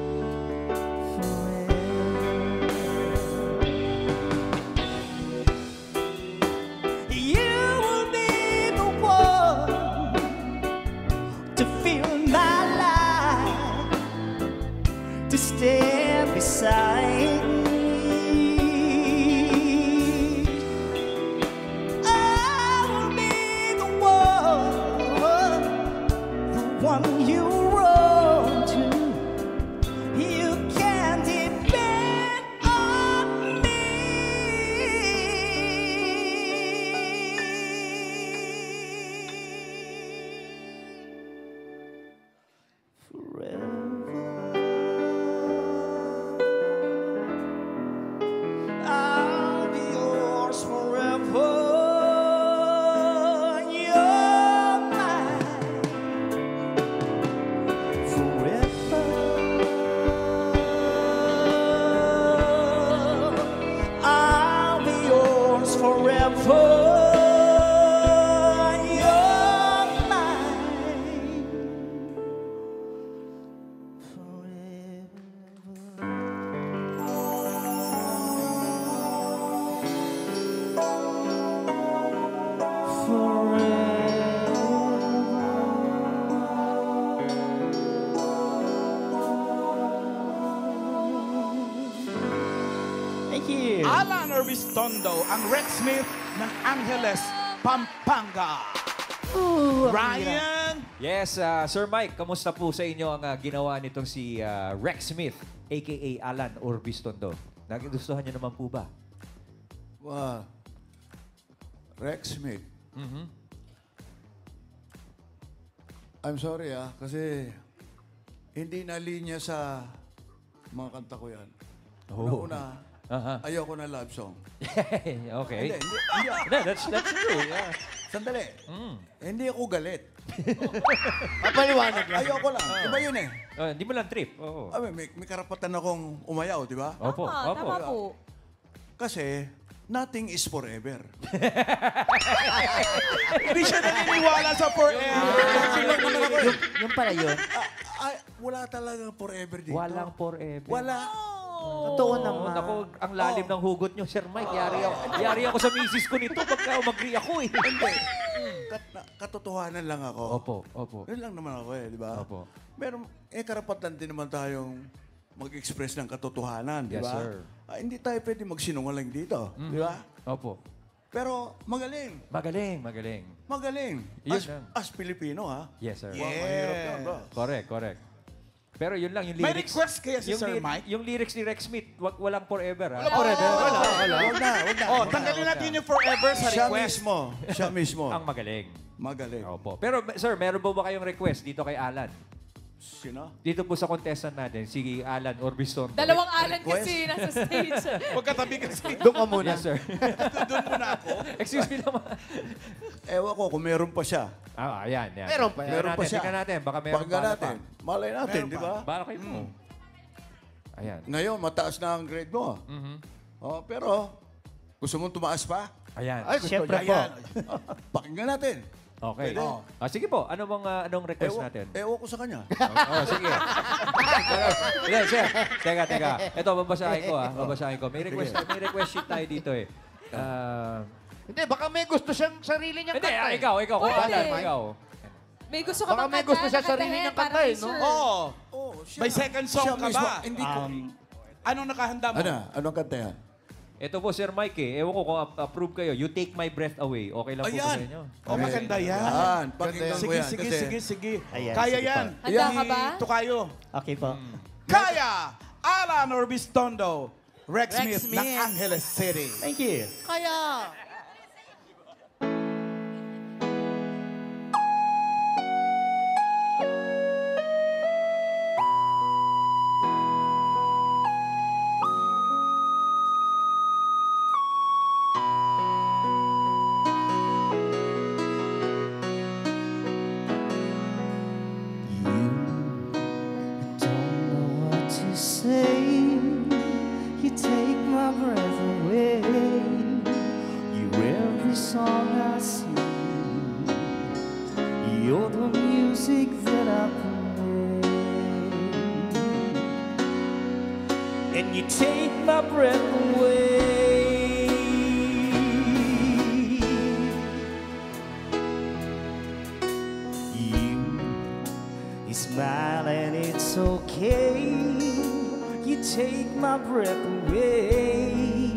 You will be the one to fill my life, to stand beside me. I will be the one you run to. You can depend on I'll be yours forever. You're mine forever. I'll be yours forever. You're mine Thank you. Alan Orbistondo, ang Rex Smith ng Angeles, Pampanga. Ryan! Yes, Sir Mike, kamusta po sa inyo ang ginawa nitong si Rex Smith, a.k.a. Alan Orbistondo? Nagustuhan niyo naman po ba? Wow. Rex Smith. I'm sorry kasi hindi nalinya sa mga kanta ko yan. Oh. Una, ayoko na love song. Okay. Hindi. That's true. Yeah. Sandali. Hindi ako galit. Papaliwanag lang. Ayoko lang. Iba yun eh. Hindi mo lang trip. Oo. May karapatan akong umayaw, di ba? Opo. Tama po. Kasi, nothing is forever. Hindi siya naniniwala sa forever. Yung pala yun. Wala talagang forever dito. Walang forever. Wala. Totoo naman. Naku, ang lalim ng hugot nyo, Sir Mike. Yari ako sa misis ko nito pagka mag-agree ako eh. Hindi. Katotohanan lang ako. Opo. Yun lang naman ako di ba? Opo. Meron, karapatan din naman tayong mag-express ng katotohanan, di ba? Yes, sir. Hindi tayo pwede magsinungaling dito, di ba? Opo. Pero magaling. Magaling. Yun As Pilipino, ha? Yes, sir. Mahirap yan, ba? Correct. Pero yun lang, yung May lyrics. request kaya si Sir Mike? Yung lyrics ni Rex Smith, walang forever. Wala forever. Wala. Huwag na. Tanggalin natin yung forever sa request. Siya mismo. Ang magaling. Magaling. Opo. Pero, sir, meron po ba kayong request dito kay Alan? Sino? Dito po sa contestant natin, si Alan Orbistondo. Dalawang Alan kasi nasa stage. Pagkatabi kasi. Doon ka muna. Yes, sir. Doon muna ako. Excuse me naman. Ewan ko kung meron pa siya. Ayan. Meron pa yan. Meron pa siya. Tingnan natin. Baka meron Pakinggan pa. natin. Malay natin, di ba? Bala kayo mo. Ayan. Ngayon, mataas na ang grade mo. Pero, gusto mong tumaas pa? Ayan. Ay, siyempre po. Pakinggan natin. Okay. Pwede. Sige po. Anong request natin? Ewan ko sa kanya. Sige. Pero, sir. Teka. Ito, babasahin ko Babasahin ko. May request sheet tayo dito eh. Hindi, baka may gusto siyang sarili niyang Hindi, kanta. ikaw. Kung Pwede. Alan, ikaw. May gusto ka Baka bang may gusto siya sarili niyang kanta eh, no? Oo. May second song ka mismo. ba? Hindi ko. Anong nakahanda mo? Anong kanta yan? Ito po, Sir Mike Ewan ko kung approve kayo. You Take My Breath Away. Okay lang po ba sa inyo? Maganda yan. Pakinggan mo yan. Sige. Ayan, Kaya sige yan. Handa ka ba? Tukayo. Okay po. Kaya! Alan Orbistondo, Rex Smith ng Angeles City. Thank you. Kaya. take my breath away. You smile and it's okay. You take my breath away,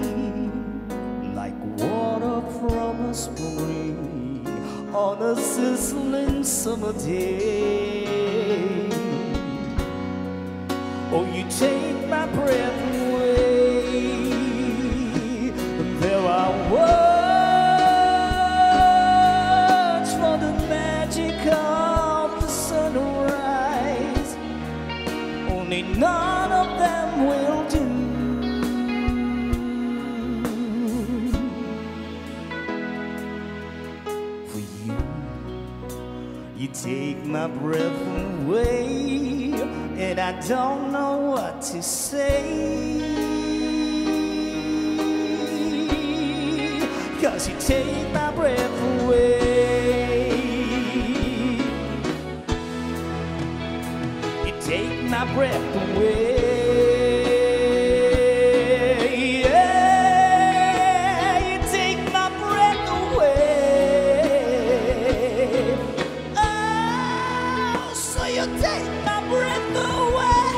like water from a spring on a sizzling summer day. Oh, you take my breath away. There are words for the magic of the sunrise. Only none of them will do. For you, you take my breath away, and I don't know what to say. 'Cause you take my breath away. You take my breath away. Yeah, you take my breath away. Oh, so you take my breath away.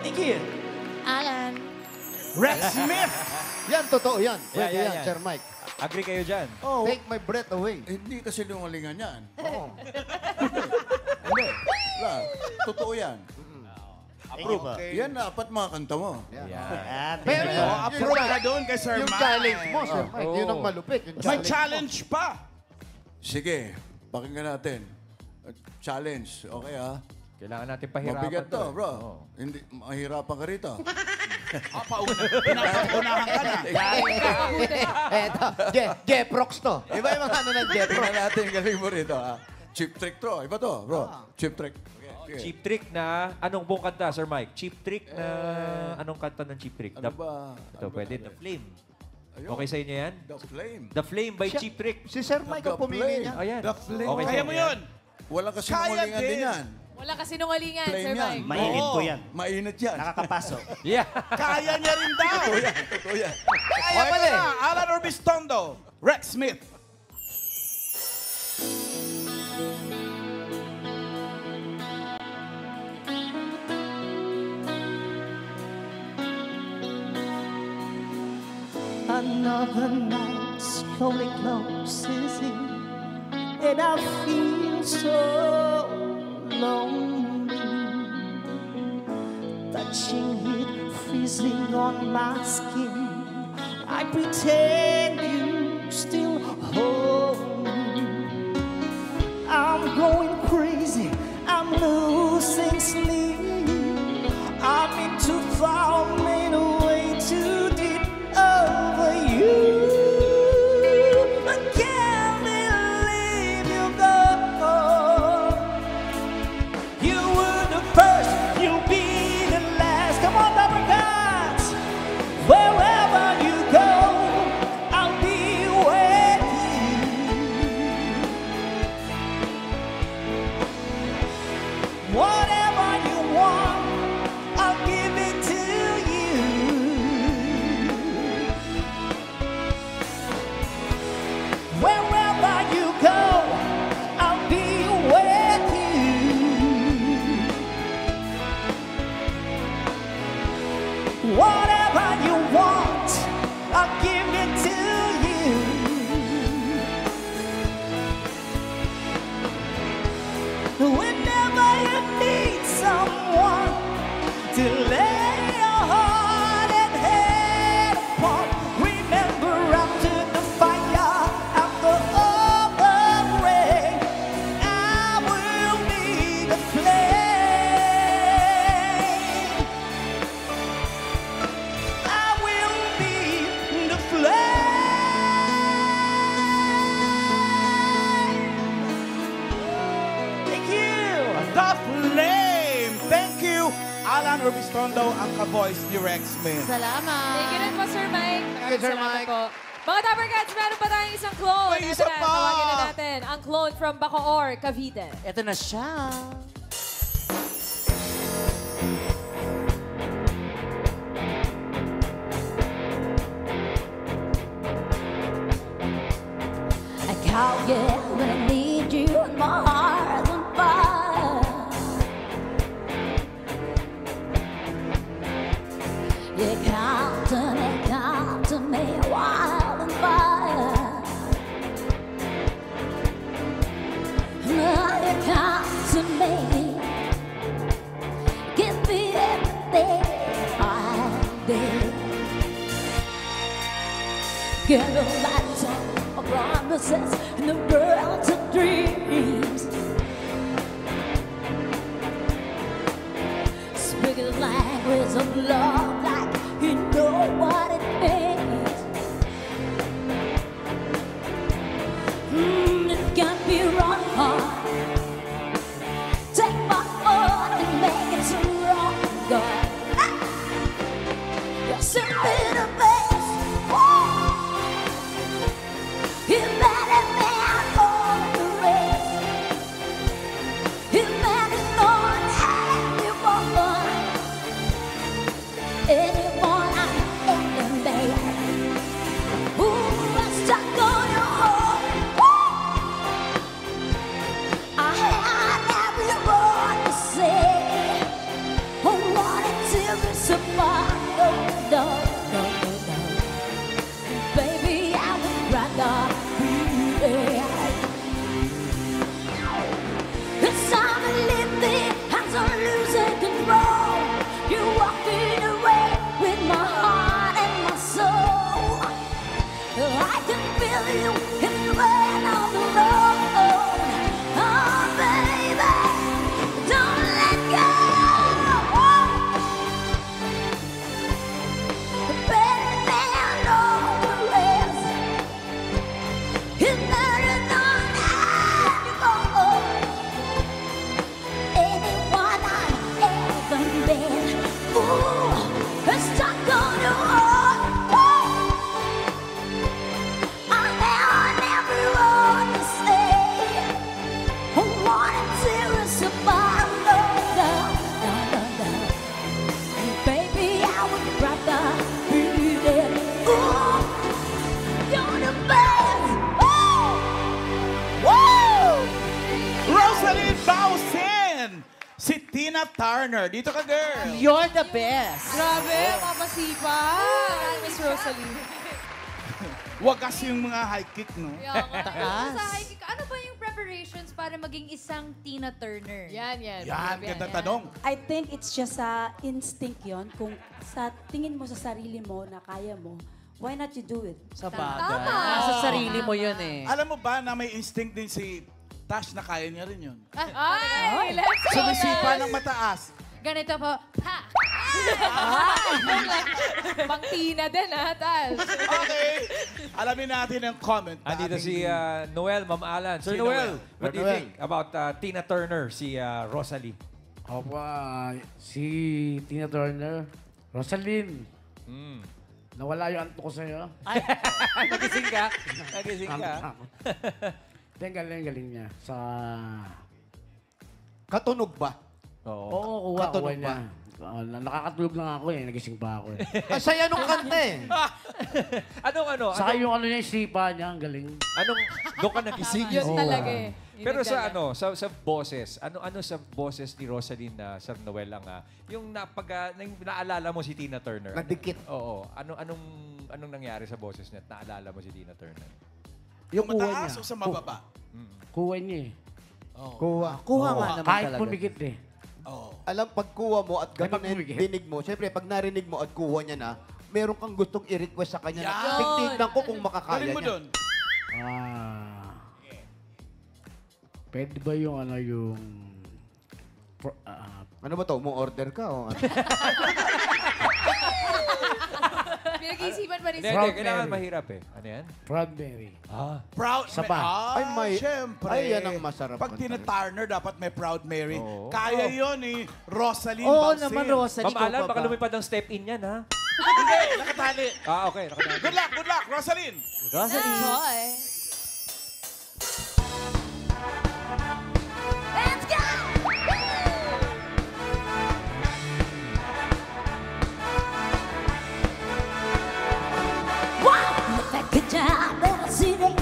Thank you. Alan. Rex Smith! Yan, totoo yan. Pwede Yeah, yan, yeah. Sir Mike. Agree kayo dyan? Oh. Take my breath away. Hindi kasi lungalingan yan. Oo. Hindi. Wala. Totoo yan. Approve. Okay. Yan na, apat mga kanta mo. Pero yung, approve ka doon kay Sir yung Mike. challenge mo, Sir Mike, yun ang malupit. Yung May mo. challenge pa. Sige, pakinggan natin. Challenge. Okay ha? Kailangan natin pahirapan. Mabigat to, eh. bro. Hindi, mahirapan ka rito. Unahan ka na. Eto, Jeprox to. Iba yung mga ano ng Jeprox. Tingnan natin, galing mo rito ha. Cheap trick to. Iba to, bro. Cheap trick. Okay. Cheap trick na, anong buong kanta, Sir Mike? Cheap trick na, anong kanta ng cheap trick? Ano ba? Ito, pwede, The Flame. Ayun. Okay sa inyo yan? The Flame. The Flame by Cheap Trick. Si Sir Mike ang pumili niya. Ayan. The Flame. Okay sa Kaya inyo mo yun. Walang Kaya kasinungalingan din. din yan. Wala kasi nungalingan, Sir Flame yan. Mike. Mainit po yan. Mainit yan. Nakakapasok. Yeah. Kaya niya rin daw. Totoo yan. Totoo yan. Kaya pala na. Alan Orbistondo. Rex Smith. Another night slowly closes in, and I feel so lonely. Touching it, freezing on my skin. I pretend you still hold me. I'm going crazy, I'm losing sleep. I'm in 2000 away too deep over you. I can't believe you go. You were the first, you'll be the last. Come on, Leprechauns. Wherever you go, I'll be with you. Whatever you want, I'll give it to you. Wherever you go, I'll be with you. Whatever you want, I'll give it to you. Whenever you need someone to lay your heart and head upon, remember after the fire, after all the rain, I will be the flame. I will be the flame. Thank you. The Flame. Thank you. Alan Orbistondo, ang ka-voice ni Rex Smith. Salamat. Thank you rin po, Sir Mike. Thank you, Sir Salamat Mike. po. Mga Dapper Cats, meron pa tayong isang clone. May Ito isa na, pa! tawagin na natin. Ang clone from Bacoor, Cavite. Ito na siya. I call you when I need you and my heart's on fire. You come to me, wild and fire. You come to me, give me everything I did. Get a light of promises in the world of dreams. Speak the language of love like you know what it means. It can't be wrong. Take my heart and make it stronger. You're simply the best. You better than all the rest. You better than anyone. Anyone I've ever made. Ooh, I'm stuck on your heart. I had every word to say. I wanted to be someone. No. Baby, I would rather be there. It's time to leave me, hands are losing control. You're walking away with my heart and my soul. I can feel you in the rain on the road. Oh, baby, don't let go. Better than all the rest. It's better than anyone. Anyone I've ever been. Ooh, I'm stuck on your heart. I had every word to say. I wanted to survive. No. Baby, I would rather be there. Ooh, you're the best. Woo! Rosalie Bausen! Si Tina Turner. Dito ka, girl. You're the best. Grabe, mapasipa. Miss Rosalie. Wagas yung mga high kick, no? Taas. Sa high kick, ano ba yung preparations para maging isang Tina Turner? Yan. Yan, ganda tanong. I think it's just instinct yon. Kung sa tingin mo sa sarili mo na kaya mo, why not you do it? Sa bagay. Sa sarili mo yun eh. Alam mo ba na may instinct din si Tash na kaya niya rin yun? Ay, let's go. Sumisipa ng mataas. Ganito po, ha! Pang Tina din, ha, Tal? Okay. Alamin natin ang comment. Andito si Noel, Ma'am Alan. Sir Si Noel, Noel. what do you think about Tina Turner, si Rosalie? Si Tina Turner, Rosaline. Nawala yung anto ko sa'yo. Nagising ka? Nagising ka? Ang galing niya. Sa... Katunog ba? Oo, kuha niya. Nakakatulog lang ako eh. Nagising pa ako eh. Saya nung kanta eh. Anong? Saka yung ano niya, isipa niya, ang galing. Doon ka nagising? Yun talaga eh. Pero sa boses, ano sa boses ni Rosaline na Sir Noel ang yung naalala mo si Tina Turner? Nadikit. Oo. Anong nangyari sa boses niya at naalala mo si Tina Turner? Yung kuha niya. Mataas o sa mababa? Kuha niya eh. Kuha nga naman Kahit talaga. pumikit eh. Alam, pag kuha mo at gano'n na dinig mo, syempre, pag narinig mo at kuha niya na, meron kang gustong i-request sa kanya na tignan ko kung makakaya Galing mo niya. dun. Pwede ba yung ano ba to? Mo-order ka o ano? Pinag-iisipan pa rin Hindi, siya. kailangan mahirap eh. Ano yan? Proud Mary. Proud Saba. Ay, may... Siyempre. Ay, yan ang masarap. Pag Tina Turner, dapat may Proud Mary. Oo. Kaya yun eh. Rosaline Oo Bausen. naman, Rosalie. Ma'am Alan, baka lumipad ang step-in yan, ha? Hindi, nakatali. Okay. Nakatali. Good luck, Rosaline. Enjoy. Let's go! Wow! Look at good job in the city.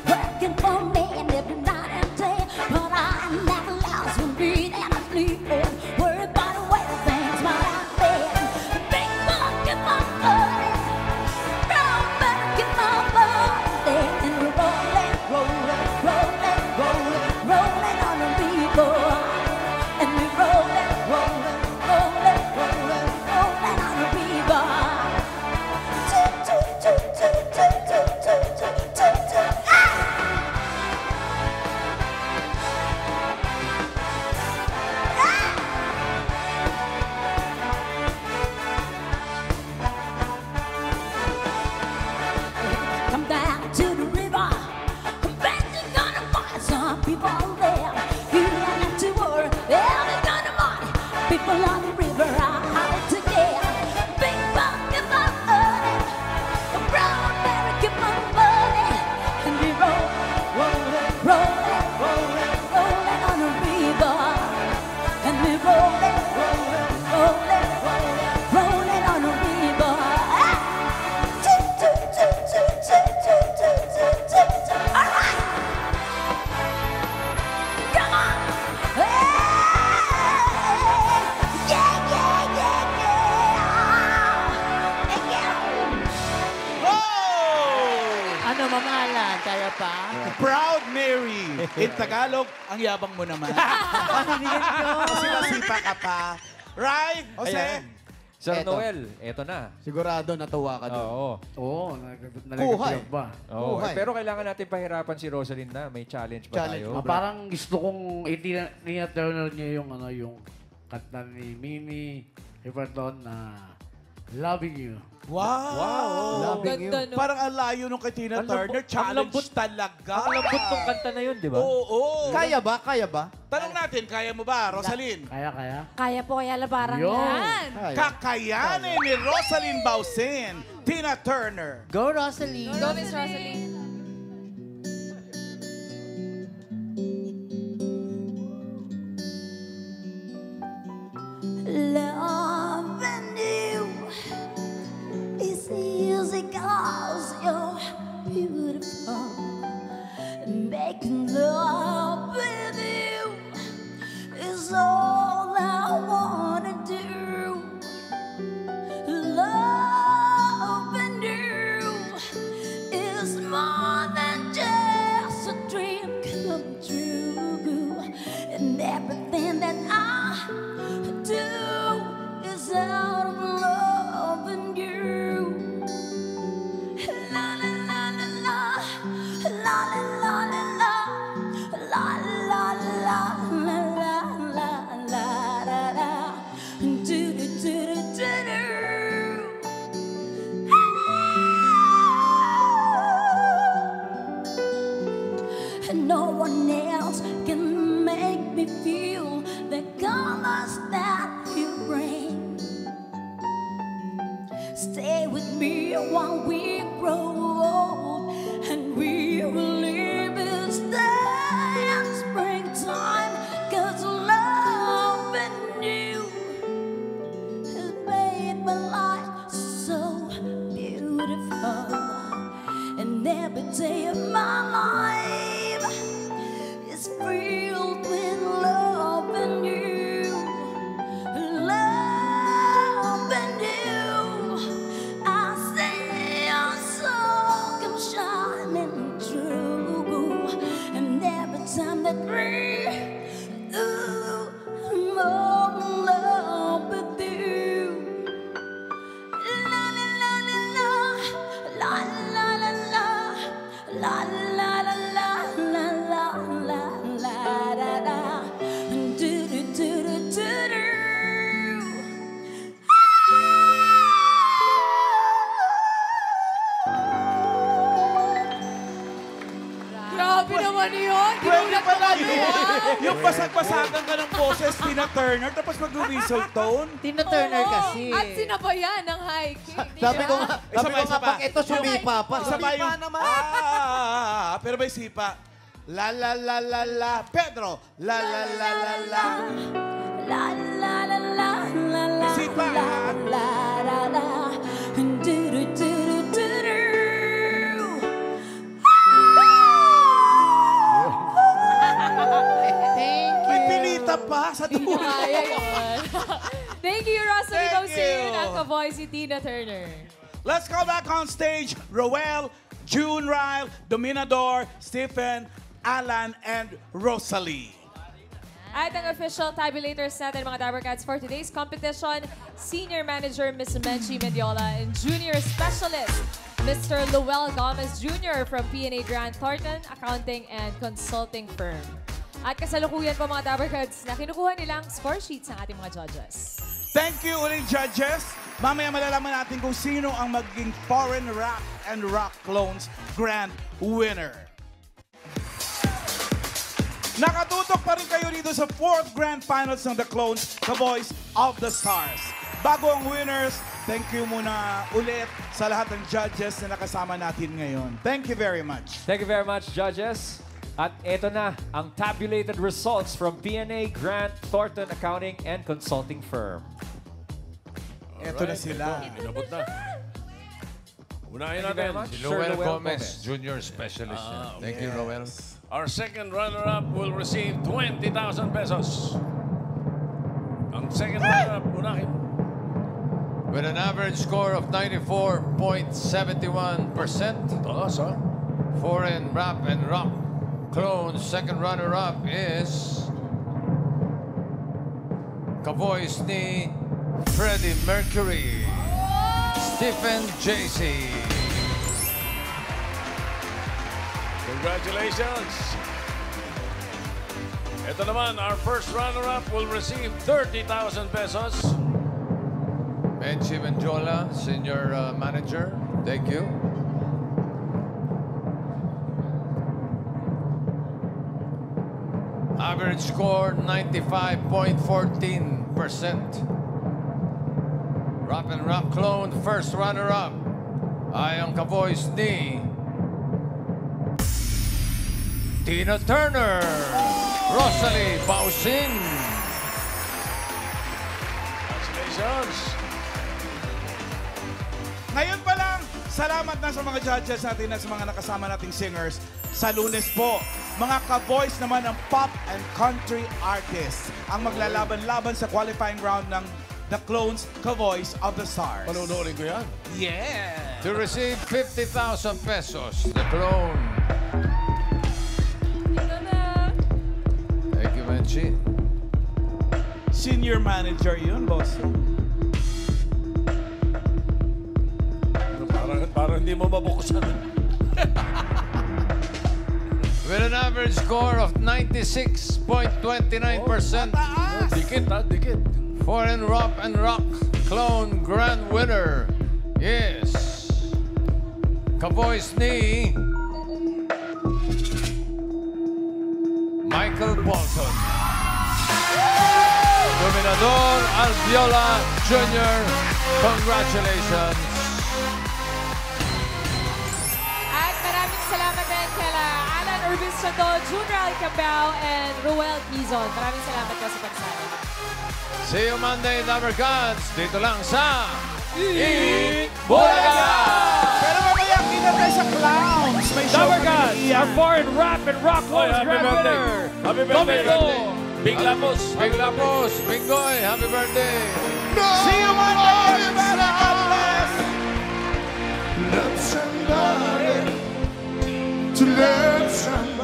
Working for me and every night and day. But I never lost one beat and I'm sleeping. Worried about the way things might have been. Big buck in my body. Brown better get my body. And we're rolling, rolling, rolling, rolling, rolling on the river. And we're rolling, rolling, rolling, rolling, rolling on the river. Come down to the river. Bet you're gonna find some people there. You don't have to worry, they're gonna find people on the river are out to get. Big buck in my money, a brown American money, and we roll, rolling, rolling, rolling, rolling on the river, and we rolling, rolling, rolling, rolling, rolling on the river. All right. Come on. Ano, mamahalan? Kaya pa? Proud Mary. In Tagalog, ang yabang mo naman. Kasi masipa ka pa. Right, Jose? Ayan. Sir Eto. Noel, eto na. Sigurado natuwa ka doon. Oo. Kuhay. ba? Oo. Kuhay. Pero kailangan natin pahirapan si Rosaline na. May challenge pa tayo. Parang gusto kong itina-turner niya yung yung kanta ni Mini Everton na Loving You. Wow! Loving Ganda, You. no? Parang ang layo nung kay Tina Ang Turner. lambot- Challenge ang lambot- talaga. Ang lambot ng kanta na yun, di ba? Oo. Kaya ba? Kaya ba? Tanong natin, kaya mo ba, Rosaline? Kaya. Kaya po, kaya labarang Yun. yan. Kakayanin ni Rosaline Bausin, Tina Turner. Go, Rosalie. Go, Miss Rosalie. Loving you is easy 'cause you're beautiful. Making love with you is all I wanna do. Loving you is more than just a dream come true. And everything that I do is out of loving you. La la la la la, la la la la la, la la la la la la la la la, do do do do do. No one else can make me feel the colors that you bring. Stay with me while we grow old, and we will live each day in springtime. 'Cause loving you has made my life so beautiful, and every day of my life is filled with loving you, loving you. I say your soul comes shining through, and every time that we, ooh, I'm in love with you. La la la la la, la la la la, la la la la, la la la la la la, do do do do do do. Grabe naman yun. Pwede Ginulat pala kami, yun. ah. Yung basag-basagan ka ng boses, Tina Turner, tapos mag-whistle tone. Tina Turner kasi. At sinabayan ng high kick. Sabi ko nga, pag ito sumipa pa. Isa pa yung, pero may sipa. La la la la la. Pedro. La la la la la. La la la la la la. Sipa. La la la la. Do do do do do. May pilita pa sa tuwa. Thank you, Rosalie Thank Bausin. you. Ang ka-voice si Tina Turner. Let's go back on stage. Roel, June Ryle, Dominador, Stephen, Alan, and Rosalie. At ang official tabulators natin, mga Dabarcats, for today's competition, Senior Manager Ms. Menchie Mendiola and Junior Specialist Mr. Luel Gomez Jr. from P&A Grant Thornton Accounting and Consulting Firm. At kasalukuyan po mga Dabarcats na kinukuha nilang score sheets ng ating mga judges. Thank you ulit, judges. Mamaya malalaman natin kung sino ang magiging Foreign Rap and Rock Clones Grand Winner. Nakatutok pa rin kayo dito sa 4th Grand Finals ng The Clones, The Voice of the Stars. Bago ang winners, thank you muna ulit sa lahat ng judges na nakasama natin ngayon. Thank you very much. Thank you very much, judges. At eto na ang tabulated results from P&A Grant Thornton Accounting and Consulting Firm. Eto na sila. Inabot na. Unahin Thank you very natin. much, Si Sir Noel Noel Gomez, Gomez. Junior Specialist. Thank you, Noel. Our second runner-up will receive 20,000 pesos. Ang second runner-up, unahin. With an average score of 94.71%. Taas, ha? Foreign Rap and Rock Clones second runner-up is ka-voice ni Freddie Mercury, Stephen JC. Congratulations! Ito naman, our first runner-up will receive 30,000 pesos. Menchie Mendiola, Senior Manager. Thank you. Average score, 95.14%. Rap and Rock Clone, first runner-up ay ang ka-voice ni Tina Turner, Rosalie Bausin. Congratulations! Ngayon pa lang, salamat na sa mga judges natin at sa mga nakasama nating singers. Sa Lunes po, mga ka-voice naman ng pop and country artists ang maglalaban-laban sa qualifying round ng The Clones ka-voice of the Stars. Panunoodin ko yan. Yeah! To receive 50,000 pesos, The Clone. Thank you, Menchie. Senior manager yun, boss. Parang hindi mo mabuksan. With an average score of 96.29%. Dikit, ha? Dikit. Foreign Rap and Rock Clone Grand Winner is ka-voice ni Michael Bolton. Dominador Albiola Jr. Congratulations. At maraming salamat din kala Alan Urbisado, Junral Cabao, and Ruel Quizon. Maraming salamat po sa pagsama. See you Monday, Dabarcats. Dito lang sa Eat Bulaga! Pero mamaya, kita tayo sa Clowns. May show Dabarcats, our foreign rap and rock clones grand winner. Happy birthday! Big Lapos! Big Lapos! Bingoy! Happy birthday! See you Monday, everybody! God bless! Love somebody to love somebody.